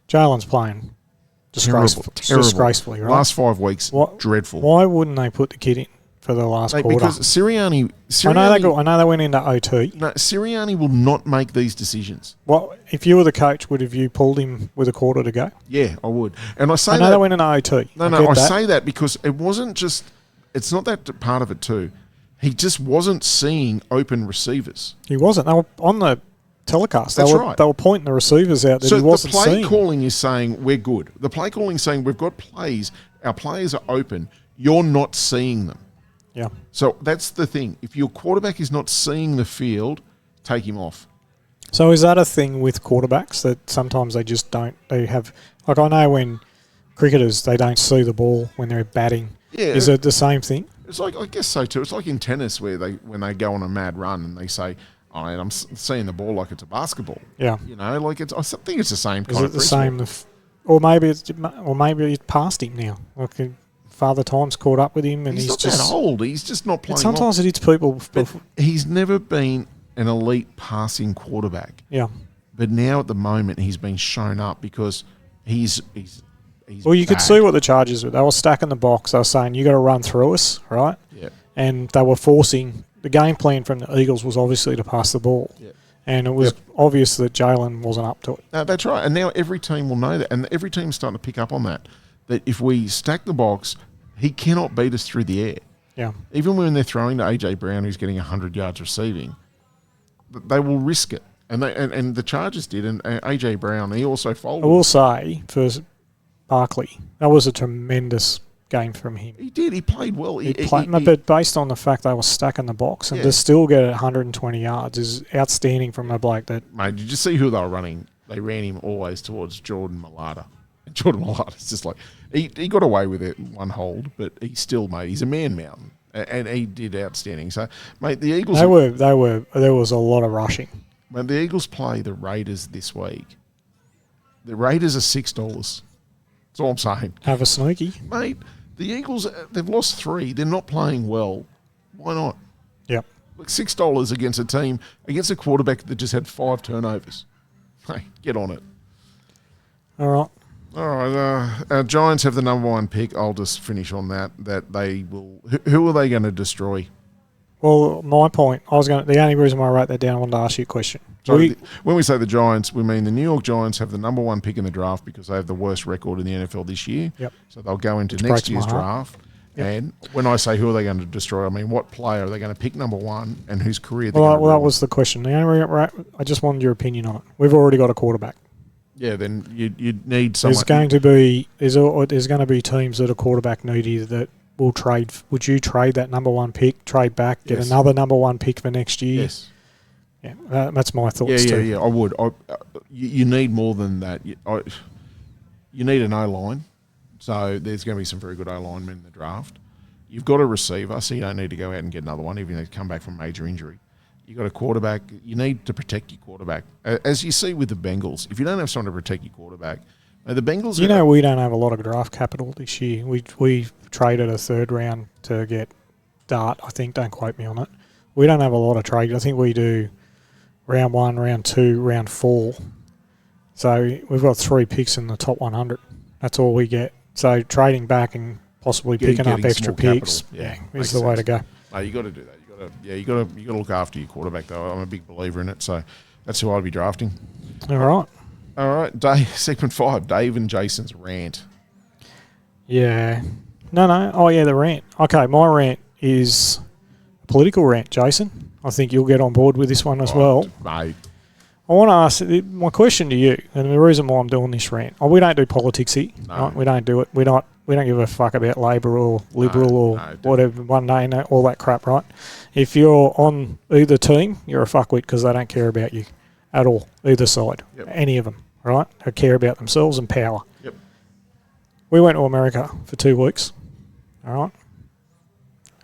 S2: Jalen's playing disgracefully, right?
S1: Last 5 weeks, dreadful.
S2: Why wouldn't they put the kid in for the last quarter?
S1: Because Sirianni
S2: I know they went into OT.
S1: No, Sirianni will not make these decisions.
S2: Well, if you were the coach, would have you pulled him with a quarter to go?
S1: Yeah, I would. And I say
S2: I know they went into OT.
S1: I say that because it wasn't just. It's not that part of it too. He just wasn't seeing open receivers.
S2: He wasn't. They were on the telecast.
S1: That's right.
S2: They were pointing the receivers out that he wasn't seeing.
S1: So the play calling is saying we're good. The play calling is saying we've got plays. Our players are open. You're not seeing them.
S2: Yeah.
S1: So that's the thing. If your quarterback is not seeing the field, take him off.
S2: So is that a thing with quarterbacks that sometimes they just don't? They have, like, I know when cricketers, they don't see the ball when they're batting.
S1: Yeah.
S2: Is it the same thing?
S1: It's like, I guess so too. It's like in tennis where when they go on a mad run and they say, "Oh, man, I'm seeing the ball like it's a basketball."
S2: Yeah.
S1: You know, like I think it's the same
S2: Is
S1: kind
S2: it
S1: of
S2: the
S1: principle.
S2: same? Or maybe it's past him now. Like Father Time's caught up with him, and
S1: He's
S2: he's
S1: not
S2: just.
S1: that old. He's just not
S2: But
S1: playing.
S2: sometimes it hits people.
S1: But he's never been an elite passing quarterback.
S2: Yeah.
S1: But now at the moment he's been shown up because he's
S2: Well, you could
S1: bad.
S2: see what the charges were. They were stacking the box. They were saying, you got to run through us, right?
S1: Yeah.
S2: And they were forcing – the game plan from the Eagles was obviously to pass the ball.
S1: Yeah.
S2: And it was obvious that Jalen wasn't up to it.
S1: No, that's right. And now every team will know that. And every team's starting to pick up on that if we stack the box, he cannot beat us through the air.
S2: Yeah.
S1: Even when they're throwing to A.J. Brown, who's getting 100 yards receiving, they will risk it. And the Chargers did. And A.J. Brown, he also folded.
S2: I will say, for Barkley, that was a tremendous game from him.
S1: He did. He played well.
S2: But based on the fact they were stacking the box and to still get 120 yards is outstanding from a bloke that...
S1: Mate, did you see who they were running? They ran him always towards Jordan Mailata. And Jordan Mailata's just like... He got away with it one hold, but he still, mate, he's a man mountain. And he did outstanding. So, mate, the Eagles...
S2: There was a lot of rushing.
S1: When the Eagles play the Raiders this week, the Raiders are $6. That's all I'm saying.
S2: Have a snooky.
S1: Mate, the Eagles, they've lost 3. They're not playing well. Why not?
S2: Yep.
S1: Like $6 against a team, against a quarterback that just had 5 turnovers. Hey, get on it.
S2: All right.
S1: All right. Our Giants have the number 1 pick. I'll just finish on that. That they will. Who are they going to destroy?
S2: Well, my point, the only reason why I wrote that down, I wanted to ask you a question.
S1: So when we say the Giants, we mean the New York Giants have the number 1 pick in the draft because they have the worst record in the NFL this year.
S2: Yep.
S1: So they'll go into next year's draft.
S2: Yep.
S1: And when I say who are they going to destroy, I mean what player are they going to pick number 1 and whose career they're going to
S2: that was the question. I just wanted your opinion on it. We've already got a quarterback.
S1: Yeah, then you need someone.
S2: There's going to be teams that are quarterback needy that will trade. Would you trade that number 1 pick, trade back, get another number 1 pick for next year?
S1: Yes.
S2: Yeah, that's my thoughts too.
S1: Yeah, I would. You need more than that. You need an O-line. So there's going to be some very good O-linemen in the draft. You've got a receiver, so you don't need to go out and get another one, even if they come back from major injury. You've got a quarterback. You need to protect your quarterback. As you see with the Bengals, if you don't have someone to protect your quarterback, the Bengals...
S2: we don't have a lot of draft capital this year. We traded a 3rd round to get Dart, I think. Don't quote me on it. We don't have a lot of trade. I think we do round 1, round 2, round 4. So we've got 3 picks in the top 100. That's all we get. So trading back and possibly picking up extra picks, is the way to go.
S1: No, you got to do that. You got to look after your quarterback though. I'm a big believer in it, so that's who I'd be drafting.
S2: All right,
S1: Dave. Segment 5, Dave and Jason's rant.
S2: Yeah, no. Oh yeah, the rant. Okay, my rant is a political rant, Jason. I think you'll get on board with this one as well,
S1: mate.
S2: I want to ask my question to you, and the reason why I'm doing this rant. We don't do politics here.
S1: No.
S2: Right? We don't do it. We don't give a fuck about Labor or Liberal or whatever, one day, all that crap, right? If you're on either team, you're a fuckwit because they don't care about you at all, either side, any of them, right? They care about themselves and power.
S1: Yep.
S2: We went to America for 2 weeks, all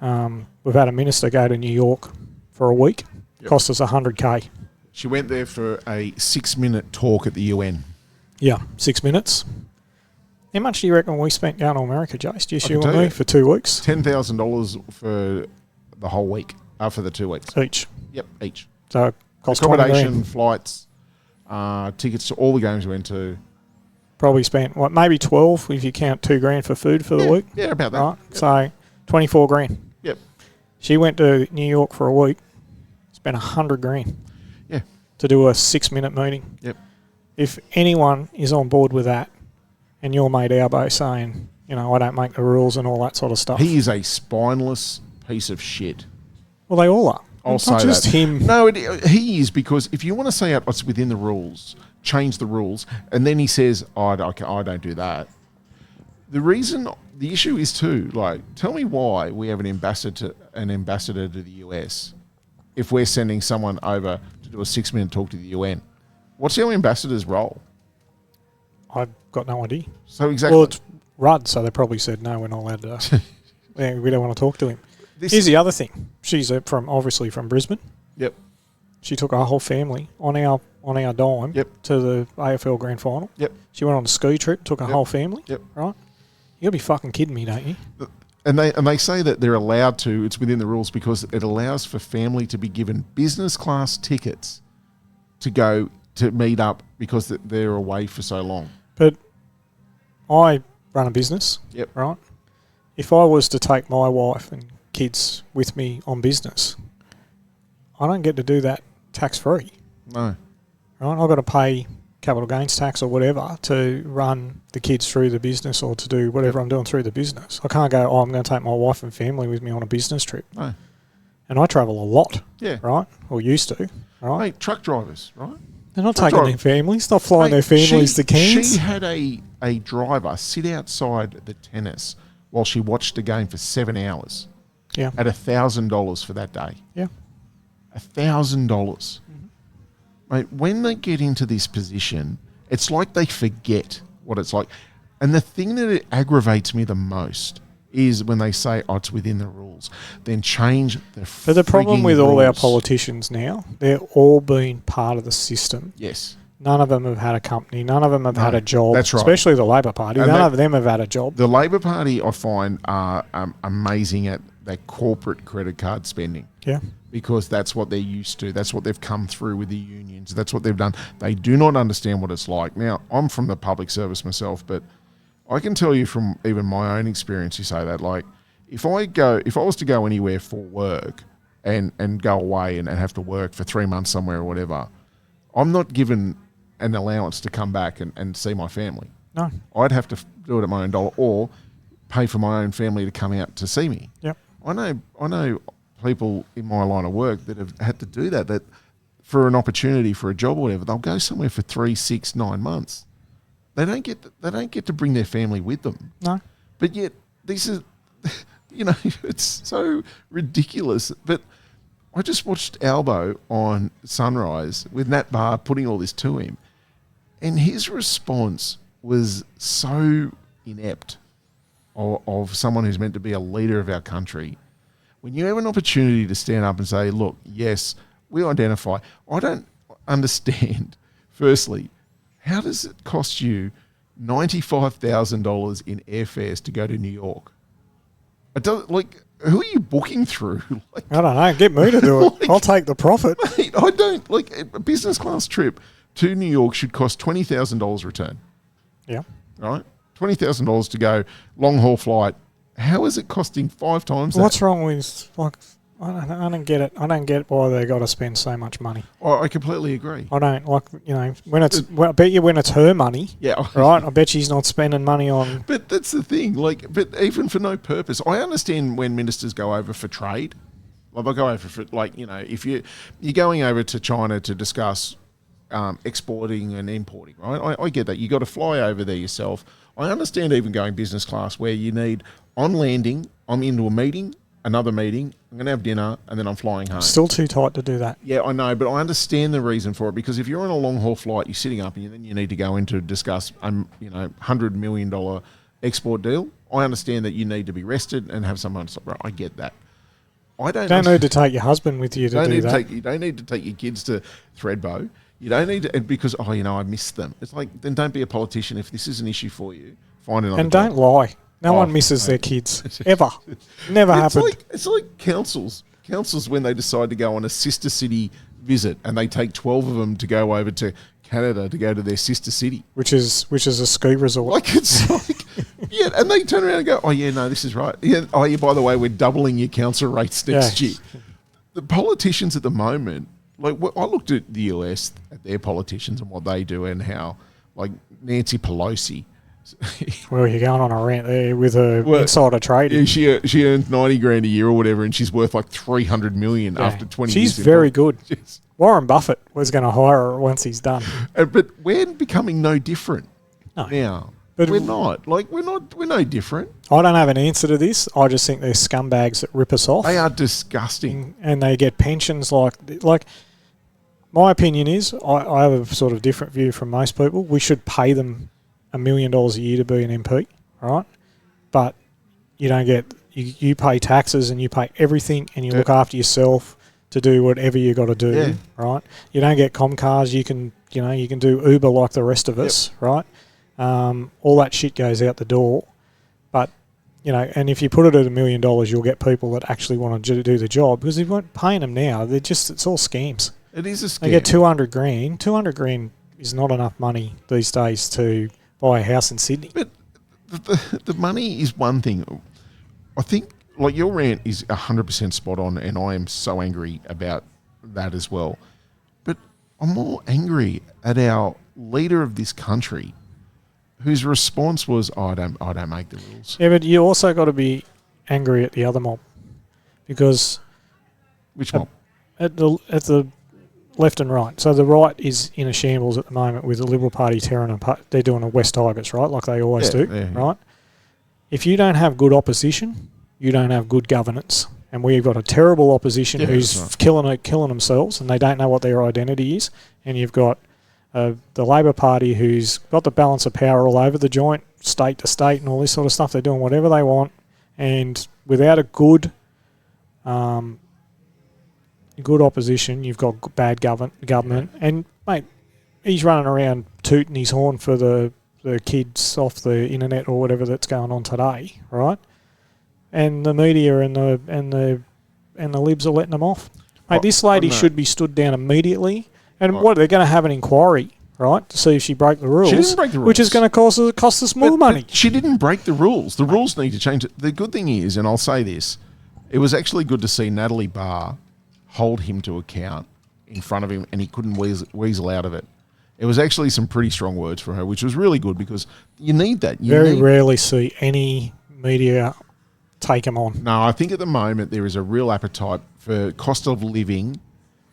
S2: right? We've had a minister go to New York for a week. Cost us $100K.
S1: She went there for a 6-minute talk at the UN.
S2: Yeah, 6 minutes. How much do you reckon we spent going to America, Jace? Just you and me for 2 weeks?
S1: $10,000 for the whole week, for the 2 weeks.
S2: Each?
S1: Yep, each.
S2: So it cost
S1: accommodation, flights, tickets to all the games we went to.
S2: Probably spent, maybe 12 if you count $2,000 for food for the week?
S1: Yeah, about that.
S2: Right,
S1: yep.
S2: So $24,000.
S1: Yep.
S2: She went to New York for a week, spent $100,000.
S1: Yeah.
S2: To do a 6-minute meeting.
S1: Yep.
S2: If anyone is on board with that, and your mate Albo saying, I don't make the rules and all that sort of stuff.
S1: He is a spineless piece of shit.
S2: Well, they all are.
S1: I'll say
S2: not just
S1: that.
S2: him.
S1: No, he is, because if you want to say what's within the rules, change the rules, and then he says, I don't do that. The issue is too, tell me why we have an ambassador to the US if we're sending someone over to do a 6-minute talk to the UN. What's our ambassador's role?
S2: I've got no idea.
S1: So exactly.
S2: Well, it's Rudd, so they probably said, no, we're not allowed to. We don't want to talk to him. Here's the other thing. She's obviously from Brisbane.
S1: Yep.
S2: She took our whole family on our dime to the AFL Grand Final.
S1: Yep.
S2: She went on a ski trip, took her whole family.
S1: Yep.
S2: Right? You gotta be fucking kidding me, don't you?
S1: And they say that they're allowed to, it's within the rules because it allows for family to be given business class tickets to go to meet up because they're away for so long.
S2: But I run a business.
S1: Yep.
S2: Right? If I was to take my wife and kids with me on business, I don't get to do that tax-free.
S1: No.
S2: Right? I've got to pay capital gains tax or whatever to run the kids through the business or to do whatever I'm doing through the business. I can't go, I'm going to take my wife and family with me on a business trip.
S1: No.
S2: And I travel a lot.
S1: Yeah.
S2: Right? Or used to. Right?
S1: Mate, truck drivers, right?
S2: They're not taking their families, not flying their families to Cairns.
S1: She had a driver sit outside the tennis while she watched the game for 7 hours.
S2: Yeah.
S1: At $1,000 for that day.
S2: Yeah.
S1: $1,000. Mate, when they get into this position, it's like they forget what it's like. And the thing that it aggravates me the most is when they say, oh, it's within the rules. Then change the
S2: But the problem with all our
S1: rules.
S2: politicians now, they're all been part of the system.
S1: Yes.
S2: None of them have had a company. None of them have had a job.
S1: That's right.
S2: Especially the Labor Party.
S1: And
S2: None of them have had a job.
S1: The Labor Party, I find, are amazing at their corporate credit card spending.
S2: Yeah.
S1: Because that's what they're used to. That's what they've come through with the unions. That's what they've done. They do not understand what it's like. Now, I'm from the public service myself, but I can tell you from even my own experience, you say that, like, if I was to go anywhere for work and go away and have to work for 3 months somewhere or whatever, I'm not given an allowance to come back and see my family.
S2: No.
S1: I'd have to do it at my own dollar or pay for my own family to come out to see me.
S2: Yep.
S1: I know people in my line of work that have had to do that for an opportunity for a job or whatever, they'll go somewhere for 3, 6, 9 months. They don't get to bring their family with them.
S2: No.
S1: But yet this is, it's so ridiculous. But I just watched Albo on Sunrise with Nat Barr putting all this to him, and his response was so inept of someone who's meant to be a leader of our country. When you have an opportunity to stand up and say, look, yes, we identify. I don't understand, firstly, how does it cost you $95,000 in airfares to go to New York? Who are you booking through?
S2: I don't know. Get me to do it. I'll take the profit.
S1: Mate, I don't. A business class trip to New York should cost $20,000 return.
S2: Yeah.
S1: Right? $20,000 to go long haul flight. How is it costing 5 times that?
S2: What's wrong with, I don't get it. I don't get why they got to spend so much money.
S1: I completely agree.
S2: I don't when it's. I bet you when it's her money.
S1: Yeah.
S2: Right. I bet she's not spending money on.
S1: But that's the thing. But even for no purpose, I understand when ministers go over for trade. They'll go over for if you're going over to China to discuss exporting and importing, right? I get that. You got to fly over there yourself. I understand even going business class where you need on landing. I'm into a meeting. Another meeting, I'm going to have dinner, and then I'm flying home.
S2: Still too tight to do that.
S1: Yeah, I know, but I understand the reason for it, because if you're on a long-haul flight, you're sitting up, and then you need to go in to discuss $100 million export deal. I understand that you need to be rested and have someone stop. Right, I get that. I don't
S2: need to take your husband with you to do that.
S1: You don't need to take your kids to Thredbo. You don't need to, because, I missed them. It's like, then don't be a politician. If this is an issue for you, find another
S2: And
S1: job.
S2: don't lie. No one misses their kids. Ever. Never happened.
S1: It's like councils. Councils, when they decide to go on a sister city visit and they take 12 of them to go over to Canada to go to their sister city.
S2: Which is a ski resort.
S1: Yeah, and they turn around and go, oh, yeah, no, this is right. Yeah, oh, yeah, by the way, we're doubling your council rates next year. The politicians at the moment, I looked at the US, at their politicians and what they do, and how, Nancy Pelosi,
S2: well, you're going on a rant there with her insider trading.
S1: Yeah, she earns $90,000 a year or whatever, and she's worth $300 million after 20 years.
S2: She's very good. Yes. Warren Buffett was going to hire her once he's done.
S1: But we're becoming no different now.
S2: But
S1: we're not. We're no different.
S2: I don't have an answer to this. I just think they're scumbags that rip us off.
S1: They are disgusting,
S2: and they get pensions like. My opinion is, I have a sort of different view from most people. We should pay them $1 million a year to be an MP, right? But you don't get you pay taxes and you pay everything and you look after yourself to do whatever you got to do, right? You don't get Comcars. You can do Uber like the rest of us, right? All that shit goes out the door. But, and if you put it at $1 million, you'll get people that actually want to do the job, because if you weren't paying them now, it's all scams.
S1: It is a scam.
S2: They get 200 grand. 200 grand is not enough money these days to buy a house in Sydney.
S1: But the money is one thing. I think, like, your rant is 100% spot on, and I am so angry about that as well. But I'm more angry at our leader of this country, whose response was, I don't make the rules.
S2: Yeah, but you also got to be angry at the other mob, because
S1: Which mob?
S2: At the left and right. So the right is in a shambles at the moment with the Liberal Party tearing apart. They're doing a West Tigers, right, like they always do, right? If you don't have good opposition, you don't have good governance. And we've got a terrible opposition who's killing themselves, and they don't know what their identity is. And you've got the Labor Party, who's got the balance of power all over the joint, state to state and all this sort of stuff. They're doing whatever they want. And without a good opposition, you've got bad government. And, mate, he's running around tooting his horn for the kids off the internet or whatever that's going on today, right? And the media and the libs are letting them off. Mate, this lady should be stood down immediately. And they're going to have an inquiry, right, to see if she broke the rules.
S1: She didn't break the rules.
S2: Which is going to cost us more money.
S1: But she didn't break the rules. The rules need to change. The good thing is, and I'll say this, it was actually good to see Natalie Barr hold him to account in front of him, and he couldn't weasel out of it. It was actually some pretty strong words for her, which was really good, because you need that.
S2: Very rarely see any media take him on.
S1: No, I think at the moment there is a real appetite for cost of living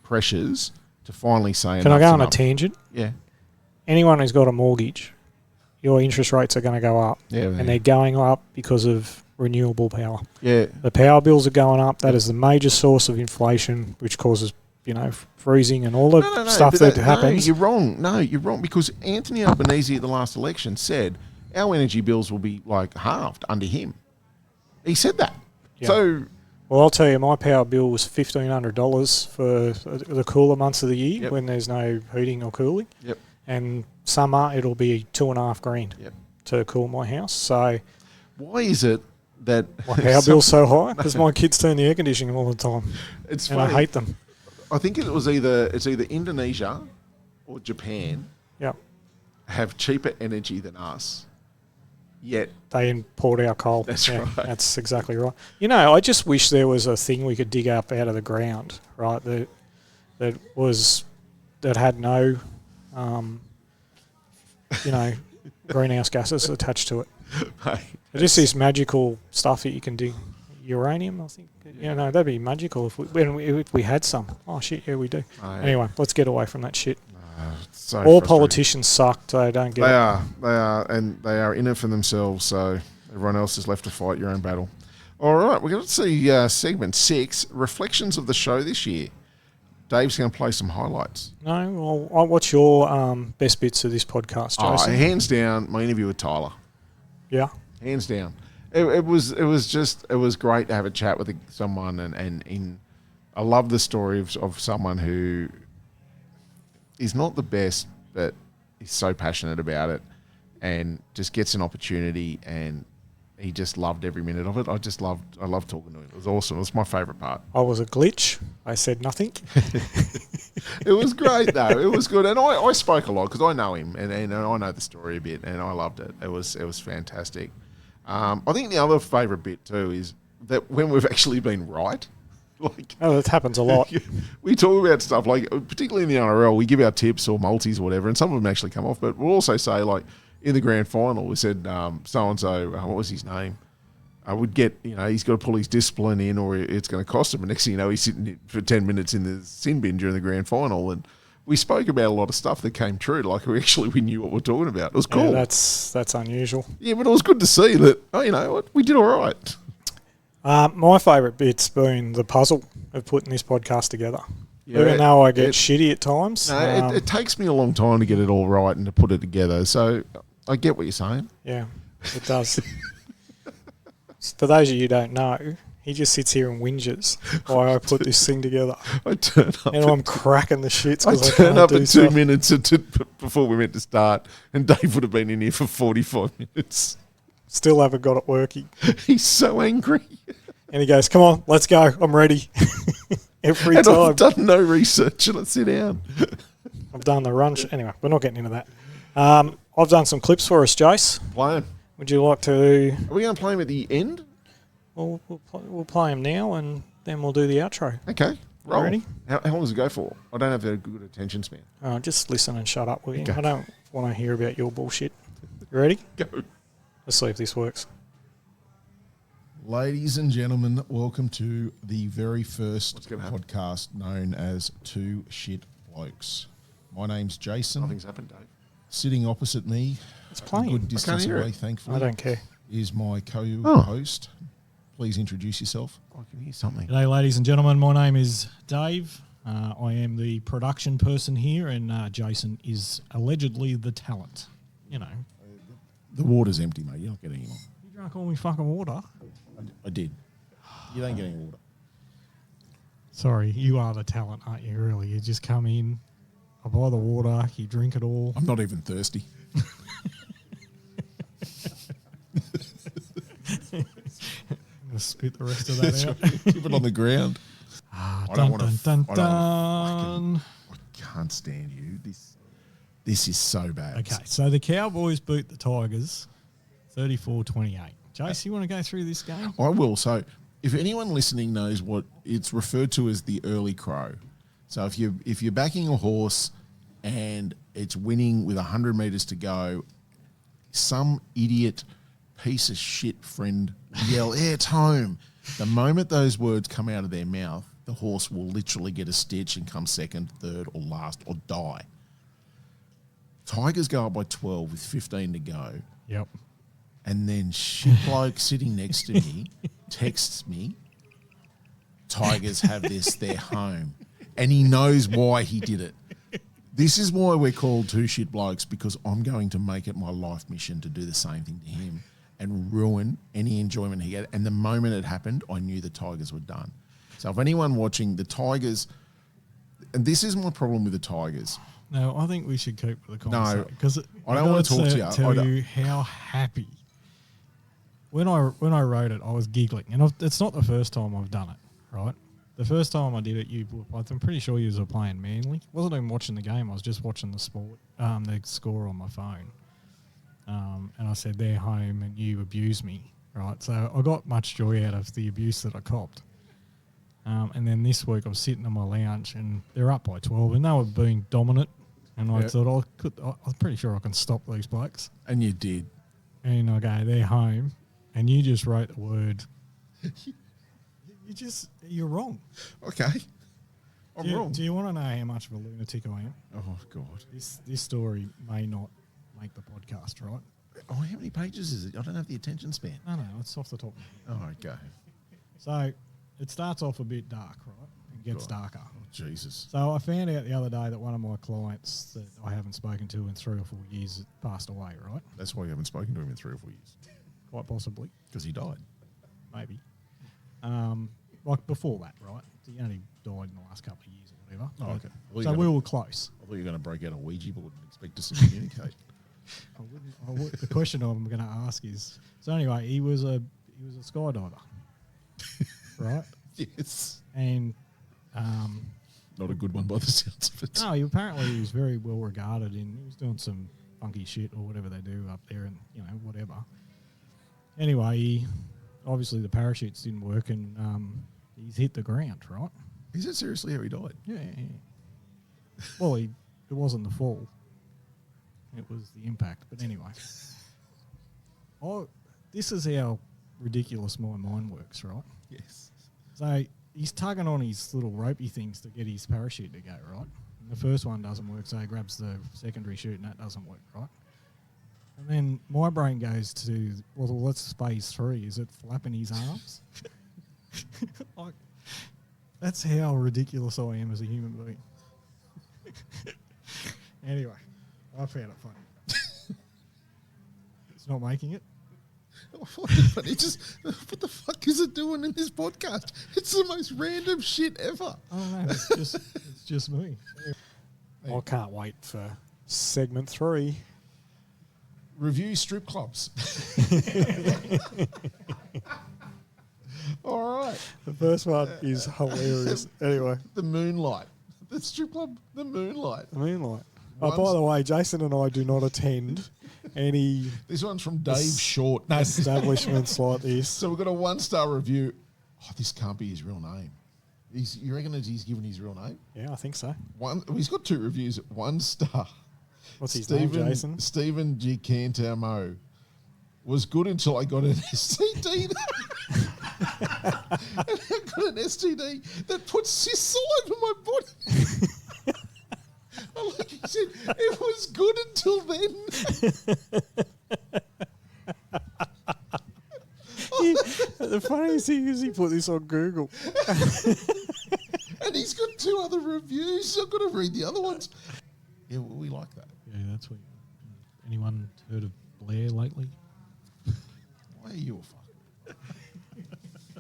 S1: pressures to finally say.
S2: Can I go on a tangent?
S1: Yeah.
S2: Anyone who's got a mortgage, your interest rates are going to go up.
S1: Yeah,
S2: and they're going up because of renewable power.
S1: Yeah.
S2: The power bills are going up. That is the major source of inflation, which causes, freezing and all the stuff that happens.
S1: No, you're wrong. No, you're wrong, because Anthony Albanese at the last election said our energy bills will be halved under him. He said that. Yeah. So,
S2: well, I'll tell you, my power bill was $1,500 for the cooler months of the year when there's no heating or cooling.
S1: Yep.
S2: And summer, it'll be $2,500 to cool my house. So,
S1: why is it that
S2: my power bill's so high? Because my kids turn the air conditioning all the time.
S1: It's
S2: and
S1: funny.
S2: I hate them.
S1: I think it's either Indonesia or Japan. Have cheaper energy than us. Yet
S2: they import our coal.
S1: That's right.
S2: That's exactly right. I just wish there was a thing we could dig up out of the ground, right? That had no, greenhouse gases attached to it. Just this magical stuff that you can dig. Uranium, I think. That'd be magical if we had some. Oh shit, yeah, we do. Anyway, let's get away from that shit.
S1: So
S2: all politicians suck. They don't get.
S1: They are, and they are in it for themselves. So everyone else is left to fight your own battle. All right, we're going to see segment 6, reflections of the show this year. Dave's going to play some highlights.
S2: No, well, what's your best bits of this podcast, Jason?
S1: Hands down, my interview with Tyler.
S2: Yeah,
S1: hands down. It was great to have a chat with someone, and I love the story of someone who is not the best, but is so passionate about it, and just gets an opportunity, and he just loved every minute of it. I loved talking to him. It was awesome. It was my favourite part.
S2: I was a glitch. I said nothing.
S1: It was great though. It was good, and I spoke a lot because I know him, and I know the story a bit, and I loved it. It was fantastic. I think the other favourite bit too is that when we've actually been right.
S2: That happens a lot.
S1: We talk about stuff particularly in the NRL, we give our tips or multis or whatever, and some of them actually come off. But we'll also say in the grand final, we said so and so. What was his name? I would get he's got to pull his discipline in, or it's going to cost him. And next thing you know, he's sitting for 10 minutes in the sin bin during the grand final, and we spoke about a lot of stuff that came true. We knew what we're talking about. It was cool.
S2: Yeah, that's unusual.
S1: Yeah, but it was good to see that. We did all right.
S2: My favourite bit's been the puzzle of putting this podcast together. Yeah, even though I get shitty at times.
S1: No, it takes me a long time to get it all right and to put it together. So I get what you're saying.
S2: Yeah, it does. For those of you who don't know, he just sits here and whinges while I put this thing together.
S1: I turn up.
S2: And I'm cracking the shits
S1: I
S2: because I
S1: turn
S2: can't
S1: up
S2: do
S1: at 2
S2: stuff.
S1: minutes before we meant to start, and Dave would have been in here for 45 minutes.
S2: Still haven't got it working.
S1: He's so angry.
S2: And he goes, come on, let's go. I'm ready. Every
S1: And
S2: time.
S1: I've done no research, and I sit down.
S2: I've done the run. Anyway, we're not getting into that. I've done some clips for us, Jace.
S1: Play him.
S2: Would you like to...
S1: Are we going to play him at the end?
S2: Well, we'll play him now and then we'll do the outro.
S1: Okay. Roll.
S2: Ready?
S1: How long does it go for? I don't have a good attention span.
S2: Just listen and shut up, will you?
S1: Okay.
S2: I don't want to hear about your bullshit. You ready?
S1: Go.
S2: Let's see if this works.
S1: Ladies and gentlemen, welcome to the very first podcast known as Two Shit Blokes. My name's Jason.
S3: Nothing's happened, Dave.
S1: Sitting opposite me,
S2: It's
S1: a
S2: playing.
S1: good distance
S3: hear
S1: away,
S3: it.
S1: thankfully,
S2: I don't care.
S1: is my co-host. Please introduce yourself.
S3: I can hear something.
S4: G'day, ladies and gentlemen. My name is Dave. I am the production person here, and Jason is allegedly the talent. You know,
S1: The water's empty, mate. You're not getting any more.
S4: you drank all my fucking water.
S1: I did. You don't get any water.
S4: Sorry, you are the talent, aren't you? Really, you just come in, I buy the water, you drink it all.
S1: I'm not even thirsty.
S4: I'm gonna spit the rest of that out.
S1: Keep it on the ground. I don't
S4: Dun,
S1: want
S4: dun,
S1: to.
S4: dun, dun.
S1: I can't stand you. This is so bad.
S4: Okay, so the Cowboys beat the Tigers 34-28. Jace, you want to go through this game?
S1: I will. So, if anyone listening knows what it's referred to as the early crow, so if you're backing a horse and it's winning with 100 meters to go, some idiot piece of shit friend yell, "It's home!" The moment those words come out of their mouth, the horse will literally get a stitch and come second, third, or last, or die. Tigers go up by 12 with 15 to go.
S4: Yep.
S1: And then shit bloke sitting next to me texts me, Tigers have this, they're home. And he knows why he did it. This is why we're called Two Shit Blokes, because I'm going to make it my life mission to do the same thing to him and ruin any enjoyment he had. And the moment it happened, I knew the Tigers were done. So if anyone watching the Tigers, and this is my problem with the Tigers.
S4: No, I think we should keep the conversation because
S1: I don't want to talk to you.
S4: Tell you how happy. When I wrote it, I was giggling, and it's not the first time I've done it. Right, the first time I did it, I'm pretty sure you were playing Manly. Wasn't even watching the game. I was just watching the score on my phone. And I said they're home, and you abused me. Right, so I got much joy out of the abuse that I copped. And then this week I'm sitting in my lounge and they're up by 12 and they were being dominant. And I thought I'm pretty sure I can stop these blokes.
S1: And you did.
S4: And I go, they're home. And you just wrote the word. You're wrong.
S1: Okay. I'm wrong.
S4: Do you want to know how much of a lunatic I am?
S1: Oh, God.
S4: This story may not make the podcast, right?
S1: Oh, how many pages is it? I don't have the attention span.
S4: No, it's off the top.
S1: Oh, okay.
S4: So it starts off a bit dark, right? It gets darker.
S1: Oh, Jesus.
S4: So I found out the other day that one of my clients that I haven't spoken to in 3 or 4 years passed away, right?
S1: That's why you haven't spoken to him in 3 or 4 years.
S4: Quite possibly,
S1: Because he died.
S4: maybe. Like before that, right? He only died in the last couple of years or whatever.
S1: Oh,
S4: But-
S1: okay. Well,
S4: So
S1: you're
S4: we
S1: gonna-
S4: were close.
S1: I thought you were going to break out a Ouija board and expect us to communicate.
S4: The question I'm going to ask is, so anyway, he was a skydiver, right?
S1: Yes.
S4: And
S1: Not a good one by the sounds of it.
S4: no, he was very well regarded and he was doing some funky shit or whatever they do up there and, whatever. Anyway, obviously the parachutes didn't work and he's hit the ground, right?
S1: Is it seriously how he died?
S4: Yeah. Well, it wasn't the fall. It was the impact. But anyway. This is how ridiculous my mind works, right?
S1: Yes.
S4: So he's tugging on his little ropey things to get his parachute to go, right? And the first one doesn't work, so he grabs the secondary chute and that doesn't work, right? And then my brain goes to, well, what's phase 3? Is it flapping his arms? Like, that's how ridiculous I am as a human being. Anyway, I found it funny. It's not making it.
S1: But it just, what the fuck is it doing in this podcast? It's the most random shit ever.
S4: I don't know. It's just me.
S2: I can't wait for segment 3.
S1: Review strip clubs. All right.
S2: The first one is hilarious. Anyway,
S1: The Moonlight. The strip club, The Moonlight.
S2: the Moonlight. Oh, by the way, Jason and I do not attend any
S1: This one's from Dave Short. No,
S2: establishments like this.
S1: so we've got a 1-star review. Oh, this can't be his real name. You reckon that he's given his real name?
S2: Yeah, I think so.
S1: He's got 2 reviews. 1 star.
S2: What's his name, Jason?
S1: Stephen G. Cantamo. Was good until I got an STD. And I got an STD that put cysts all over my body. Like he said, it was good until then.
S2: The funniest thing is he put this on Google.
S1: And he's got 2 other reviews. I've got to read the other ones. Yeah, we like that.
S4: Yeah, that's what. Anyone heard of Blair lately?
S1: Why are you a fucker?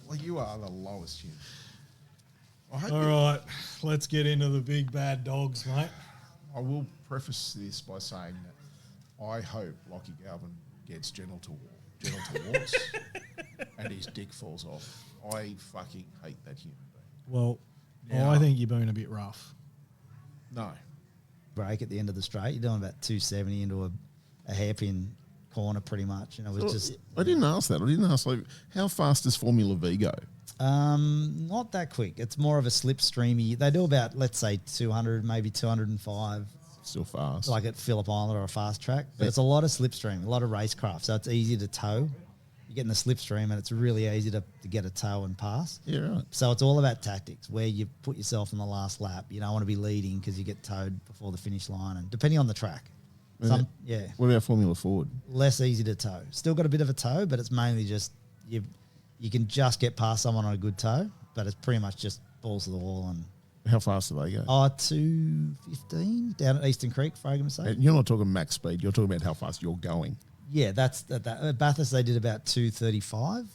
S1: Well, you are the lowest human.
S4: All right, let's get into the big bad dogs, mate.
S1: I will preface this by saying that I hope Lockie Galvin gets genital warts and his dick falls off. I fucking hate that human being.
S4: Well,
S1: Yeah.
S4: I think you're being a bit rough.
S1: No.
S3: Break at the end of the straight. You're doing about 270 into a hairpin corner pretty much. And it was just...
S1: I didn't ask that. I didn't ask, like, how fast does Formula V go?
S3: Not that quick. It's more of a slipstreamy. They do about, let's say, 200, maybe 205,
S1: Still fast.
S3: like at Phillip Island or a fast track. But it's a lot of slipstream, a lot of racecraft. So it's easy to tow. You get in the slipstream and it's really easy to get a tow and pass.
S1: Yeah, right.
S3: So it's all about tactics, where you put yourself in the last lap. You don't want to be leading because you get towed before the finish line, and depending on the track. Yeah,
S1: What about Formula Ford?
S3: less easy to tow. Still got a bit of a tow, but it's mainly just you can just get past someone on a good tow, but it's pretty much just balls to the wall. And
S1: How fast do they go?
S3: 215 down at Eastern Creek, for argument's sake.
S1: And you're not talking max speed. You're talking about how fast you're going.
S3: Yeah, that's at Bathurst they did about 235.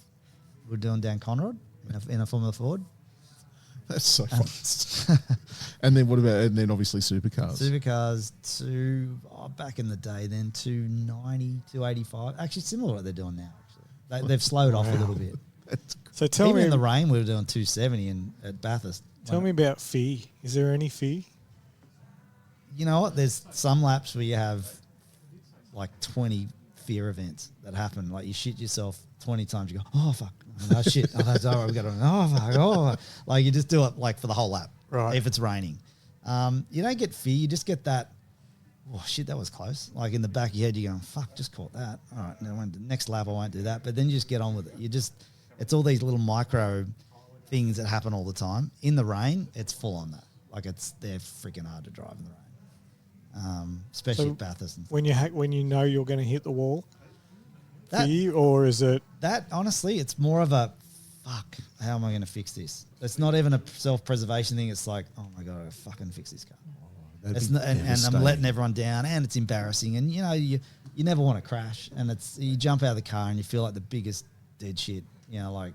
S3: We're doing down Conrod in a Formula Ford.
S1: That's so fast. And then what about, and then obviously supercars.
S3: Supercars back in the day then 290, 285. Actually similar to what they're doing now. Actually, they've slowed off a little bit.
S2: So tell
S3: Even
S2: me,
S3: in the rain, we were doing 270 at Bathurst.
S2: tell me about fee. Is there any fee?
S3: You know what? There's some laps where you have like 20 fear events that happen. Like you shit yourself 20 times. You go, oh fuck, oh shit, oh that's all right. We got to, oh fuck, oh. Like you just do it like for the whole lap.
S2: Right.
S3: If it's raining, you don't get fear. You just get that. Oh shit, that was close. Like in the back of your head, you're going, fuck, just caught that. All right, now next lap I won't do that. But then you just get on with it. It's all these little micro things that happen all the time. In the rain, it's full on that. Like they're freaking hard to drive in the rain. Especially
S2: So
S3: at Bathurst. And
S2: When you know you're going to hit the wall,
S3: that,
S2: fee, or is it?
S3: that honestly, it's more of a fuck. How am I going to fix this? It's not even a self-preservation thing. It's like, oh my god, I gotta fucking fix this car. It's not, and I'm letting everyone down, and it's embarrassing. And you know, you never want to crash, and you jump out of the car and you feel like the biggest dead shit. You know, like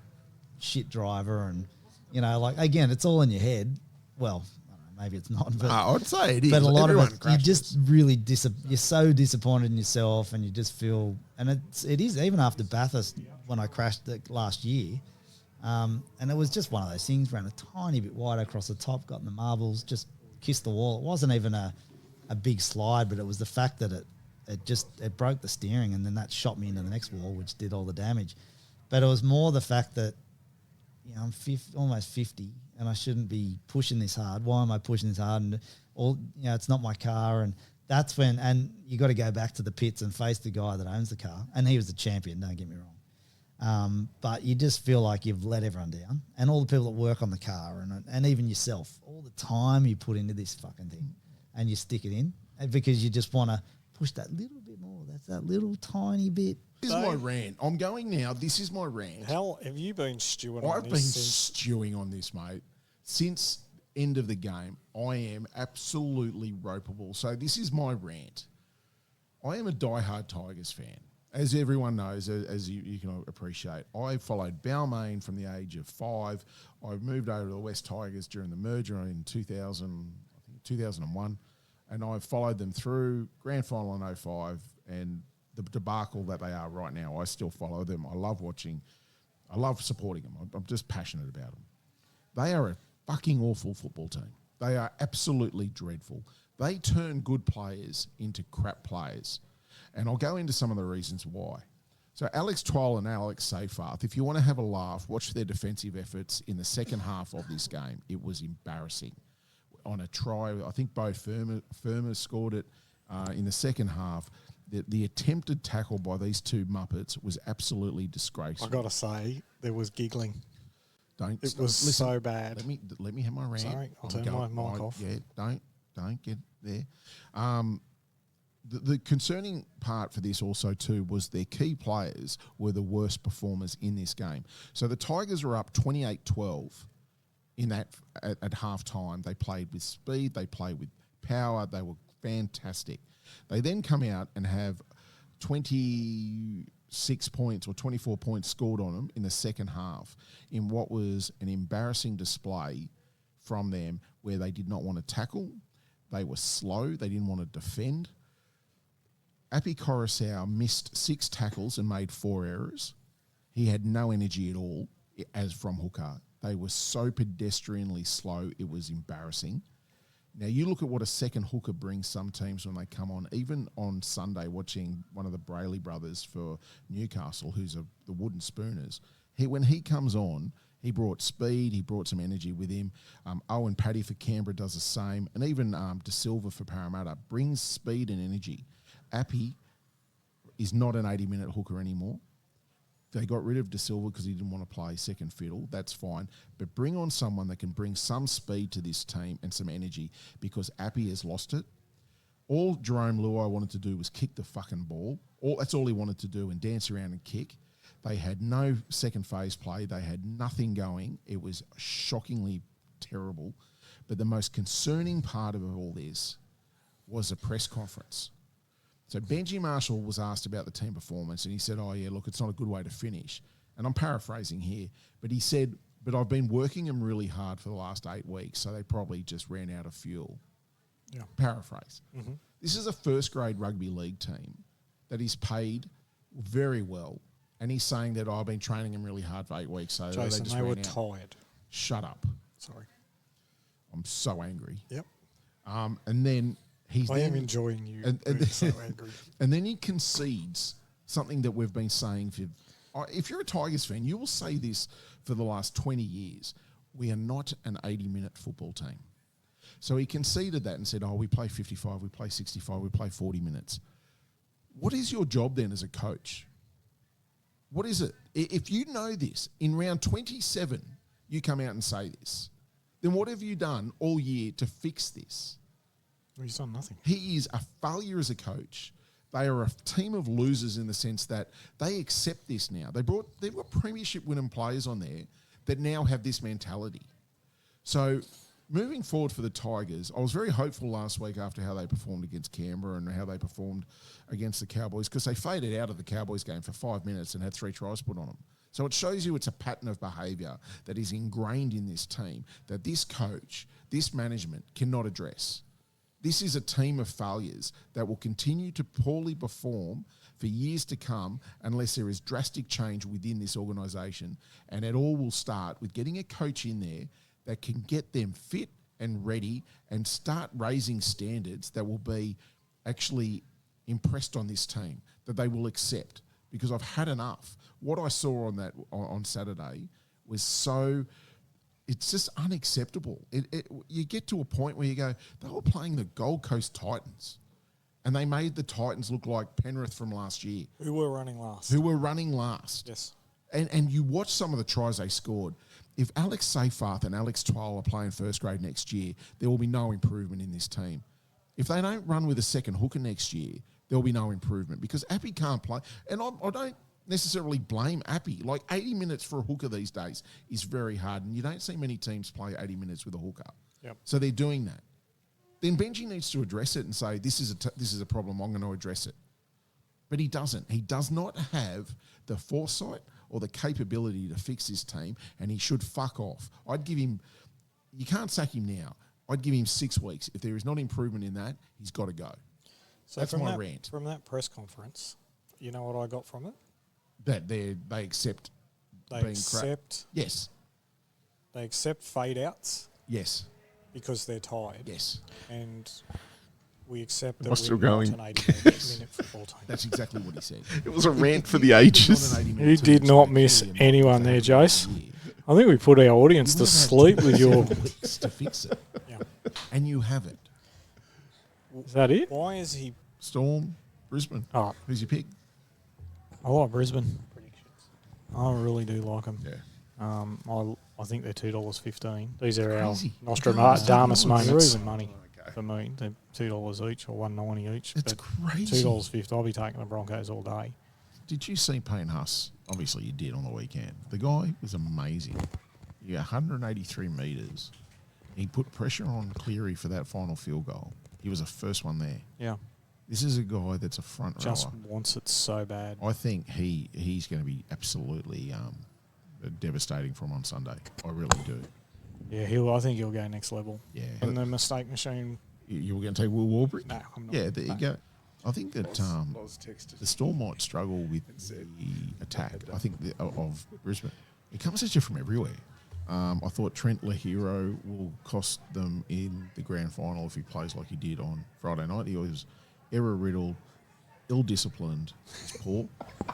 S3: shit driver, and you know, like again, it's all in your head. Well, I don't know, maybe it's not, but
S1: I'd say it is.
S3: but a lot
S1: Everyone
S3: of it, you
S1: crashes.
S3: just really you're so disappointed in yourself, and you just feel, and it is even after Bathurst when I crashed last year, and it was just one of those things. Ran a tiny bit wide across the top, got in the marbles, just kissed the wall. It wasn't even a big slide, but it was the fact that it broke the steering, and then that shot me into the next wall, which did all the damage. But it was more the fact that, you know, I'm almost 50 and I shouldn't be pushing this hard. Why am I pushing this hard? And it's not my car. And that's when, and you got to go back to the pits and face the guy that owns the car. And he was the champion, don't get me wrong. But you just feel like you've let everyone down, and all the people that work on the car, and even yourself, all the time you put into this fucking thing, and you stick it in because you just want to push that little bit more. That's that little tiny bit.
S1: This is my rant. I'm going now. This is my rant.
S2: How have you been stewing on
S1: I've been
S2: this since?
S1: stewing on this, mate, since end of the game. I am absolutely ropeable. So this is my rant. I am a diehard Tigers fan. As everyone knows, as you can appreciate, I followed Balmain from the age of 5. I moved over to the West Tigers during the merger in 2001, and I've followed them through grand final in 05 and the debacle that they are right now. I still follow them. I love watching. I love supporting them. I'm just passionate about them. They are a fucking awful football team. They are absolutely dreadful. They turn good players into crap players. And I'll go into some of the reasons why. So Alex Twal and Alex Seyfarth, if you want to have a laugh, watch their defensive efforts in the second half of this game. It was embarrassing. On a try, I think both Firma scored it in the second half. The attempted tackle by these two Muppets was absolutely disgraceful.
S2: I got to say, there was giggling.
S1: It
S2: was so bad.
S1: Let me have my rant.
S2: Sorry, I'll turn my mic off.
S1: Yeah, don't get there. The concerning part for this also too was their key players were the worst performers in this game. So the Tigers were up 28-12 in that at half time. They played with speed, they played with power, they were fantastic. They then come out and have 26 points or 24 points scored on them in the second half in what was an embarrassing display from them where they did not want to tackle, they were slow, they didn't want to defend. Api Coruscant missed 6 tackles and made 4 errors. He had no energy at all as from hooker. They were so pedestrianly slow, it was embarrassing. Now, you look at what a second hooker brings some teams when they come on. Even on Sunday, watching one of the Brayley brothers for Newcastle, who's the Wooden Spooners, when he comes on, he brought speed, he brought some energy with him. Owen Paddy for Canberra does the same. And even De Silva for Parramatta brings speed and energy. Appy is not an 80-minute hooker anymore. They got rid of De Silva because he didn't want to play second fiddle. That's fine. But bring on someone that can bring some speed to this team and some energy because Appy has lost it. All Jerome Luai wanted to do was kick the fucking ball. That's all he wanted to do and dance around and kick. They had no second phase play. They had nothing going. It was shockingly terrible. But the most concerning part of all this was a press conference. So Benji Marshall was asked about the team performance and he said, oh, yeah, look, it's not a good way to finish. And I'm paraphrasing here, but he said, but I've been working them really hard for the last 8 weeks, so they probably just ran out of fuel.
S2: Yeah.
S1: Paraphrase.
S2: Mm-hmm.
S1: This is a first-grade rugby league team that is paid very well, and he's saying that I've been training them really hard for 8 weeks, so
S2: Jason,
S1: they just
S2: they were
S1: ran out.
S2: tired.
S1: Shut up.
S2: Sorry.
S1: I'm so angry.
S2: Yep.
S1: And then...
S2: I am enjoying you being so angry.
S1: And then he concedes something that we've been saying for... If you're a Tigers fan, you will say this for the last 20 years. We are not an 80-minute football team. So he conceded that and said, we play 55, we play 65, we play 40 minutes. What is your job then as a coach? What is it? If you know this, in round 27, you come out and say this, then what have you done all year to fix this?
S2: Well, he's done nothing.
S1: He is a failure as a coach. They are a team of losers in the sense that they accept this now. They've got premiership winning players on there that now have this mentality. So moving forward for the Tigers, I was very hopeful last week after how they performed against Canberra and how they performed against the Cowboys because they faded out of the Cowboys game for 5 minutes and had 3 tries put on them. So it shows you it's a pattern of behaviour that is ingrained in this team that this coach, this management cannot address. This is a team of failures that will continue to poorly perform for years to come unless there is drastic change within this organisation. And it all will start with getting a coach in there that can get them fit and ready and start raising standards that will be actually impressed on this team, that they will accept. Because I've had enough. What I saw on Saturday was so... It's just unacceptable. You get to a point where you go, they were playing the Gold Coast Titans and they made the Titans look like Penrith from last year.
S2: Who were running last.
S1: Yes. And you watch some of the tries they scored. If Alex Seyfarth and Alex Twal are playing first grade next year, there will be no improvement in this team. If they don't run with a second hooker next year, there will be no improvement because Appy can't play. And I don't necessarily blame Appy. Like 80 minutes for a hooker these days is very hard, and you don't see many teams play 80 minutes with a hooker.
S2: Yep.
S1: So they're doing that. Then Benji needs to address it and say, this is a problem, I'm going to address it. But he doesn't. He does not have the foresight or the capability to fix this team, and he should fuck off. I'd give him... You can't sack him now. I'd give him 6 weeks. If there is not improvement in that, he's got to go.
S2: So
S1: That's
S2: from
S1: my
S2: that,
S1: rant.
S2: From that press conference, you know what I got from it?
S1: That they accept
S2: They
S1: being
S2: accept
S1: crap. Yes.
S2: They accept fade outs
S1: Yes.
S2: because they're tired.
S1: Yes.
S2: And we accept
S1: Am I
S2: that
S1: still
S2: we're
S1: going?
S2: not an 80-minute football team.
S1: That's exactly what he said. It was a rant for the ages.
S2: You did not miss anyone there, Jace. I think we put our audience to sleep with your...
S1: to fix it.
S2: Yeah.
S1: And you haven't.
S2: Is that it? Why is he...
S1: Storm, Brisbane.
S2: Oh,
S1: Who's your pick?
S2: I like Brisbane. I really do like them.
S1: Yeah.
S2: I think they're $2.15. These are
S1: Crazy.
S2: our Nostradamus
S1: $2.
S2: moments
S1: They're
S2: money
S1: okay.
S2: for me. They're $2 each or $1.90 each.
S1: It's
S2: but
S1: crazy.
S2: $2.50. I'll be taking the Broncos all day.
S1: Did you see Payne Huss? Obviously you did on the weekend. The guy was amazing. He got 183 metres. He put pressure on Cleary for that final field goal. He was the first one there.
S2: Yeah.
S1: This is a guy that's a front rower.
S2: Just wants it so bad.
S1: I think he's going to be absolutely devastating for him on Sunday. I really do.
S2: Yeah, I think he'll go next level.
S1: Yeah.
S2: And the mistake machine...
S1: You were going to take Will Warbrick?
S2: No, I'm not.
S1: Yeah, there you go. I think that the Storm might struggle with the attack. I think of Brisbane. It comes at you from everywhere. I thought Trent Lahiro will cost them in the grand final if he plays like he did on Friday night. He was error-riddled, ill-disciplined, he's poor,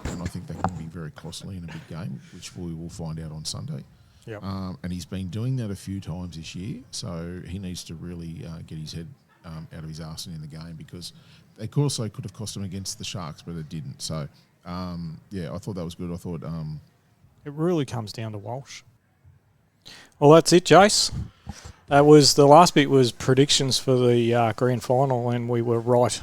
S1: and I think that can be very costly in a big game, which we will find out on Sunday.
S2: Yep.
S1: And he's been doing that a few times this year, so he needs to really get his head out of his arse and in the game, because of course they could have cost him against the Sharks, but it didn't. So, I thought that was good. I thought...
S2: It really comes down to Walsh. Well, that's it, Jace. That was the last bit was predictions for the grand final, and we were right.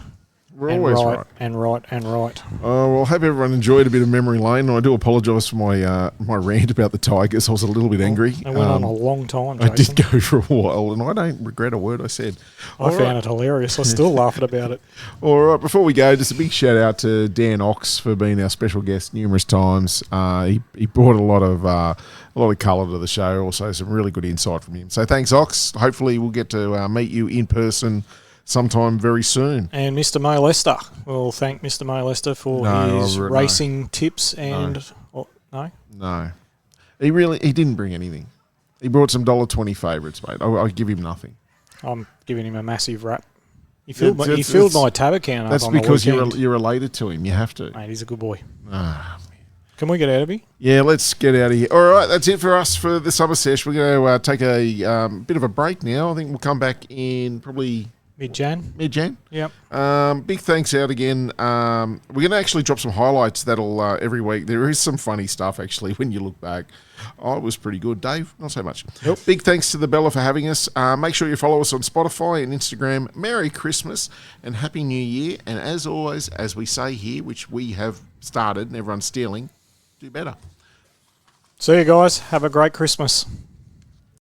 S1: We're always right.
S2: And right and right.
S1: Well, I hope everyone enjoyed a bit of memory lane. And I do apologise for my rant about the Tigers. I was a little bit angry.
S2: It went on a long time, Jason.
S1: I did go for a while, and I don't regret a word I said.
S2: I found it hilarious. I still laughed about it.
S1: All right, before we go, just a big shout out to Dan Ox for being our special guest numerous times. He brought a lot of colour to the show. Also, some really good insight from him. So thanks, Ox. Hopefully, we'll get to meet you in person sometime very soon.
S2: And Mr. Mo Lester. We'll thank Mr. Mo Lester for his racing tips and... No?
S1: No. He didn't bring anything. He brought some $1.20 favourites, mate. I'll give him nothing.
S2: I'm giving him a massive rap. He filled my tab account up.
S1: That's
S2: on the
S1: because
S2: weekend.
S1: you're related to him. You have to.
S2: Mate, he's a good boy.
S1: Man.
S2: Can we get out of here?
S1: Yeah, let's get out of here. All right, that's it for us for the summer sesh. We're going to take a bit of a break now. I think we'll come back in probably... Mid-Jan?
S2: Yep.
S1: Big thanks out again. We're going to actually drop some highlights that'll every week. There is some funny stuff, actually, when you look back. Oh, it was pretty good. Dave, not so much.
S2: Yep.
S1: Big thanks to the Bella for having us. Make sure you follow us on Spotify and Instagram. Merry Christmas and Happy New Year. And as always, as we say here, which we have started and everyone's stealing, do better.
S2: See you guys. Have a great Christmas.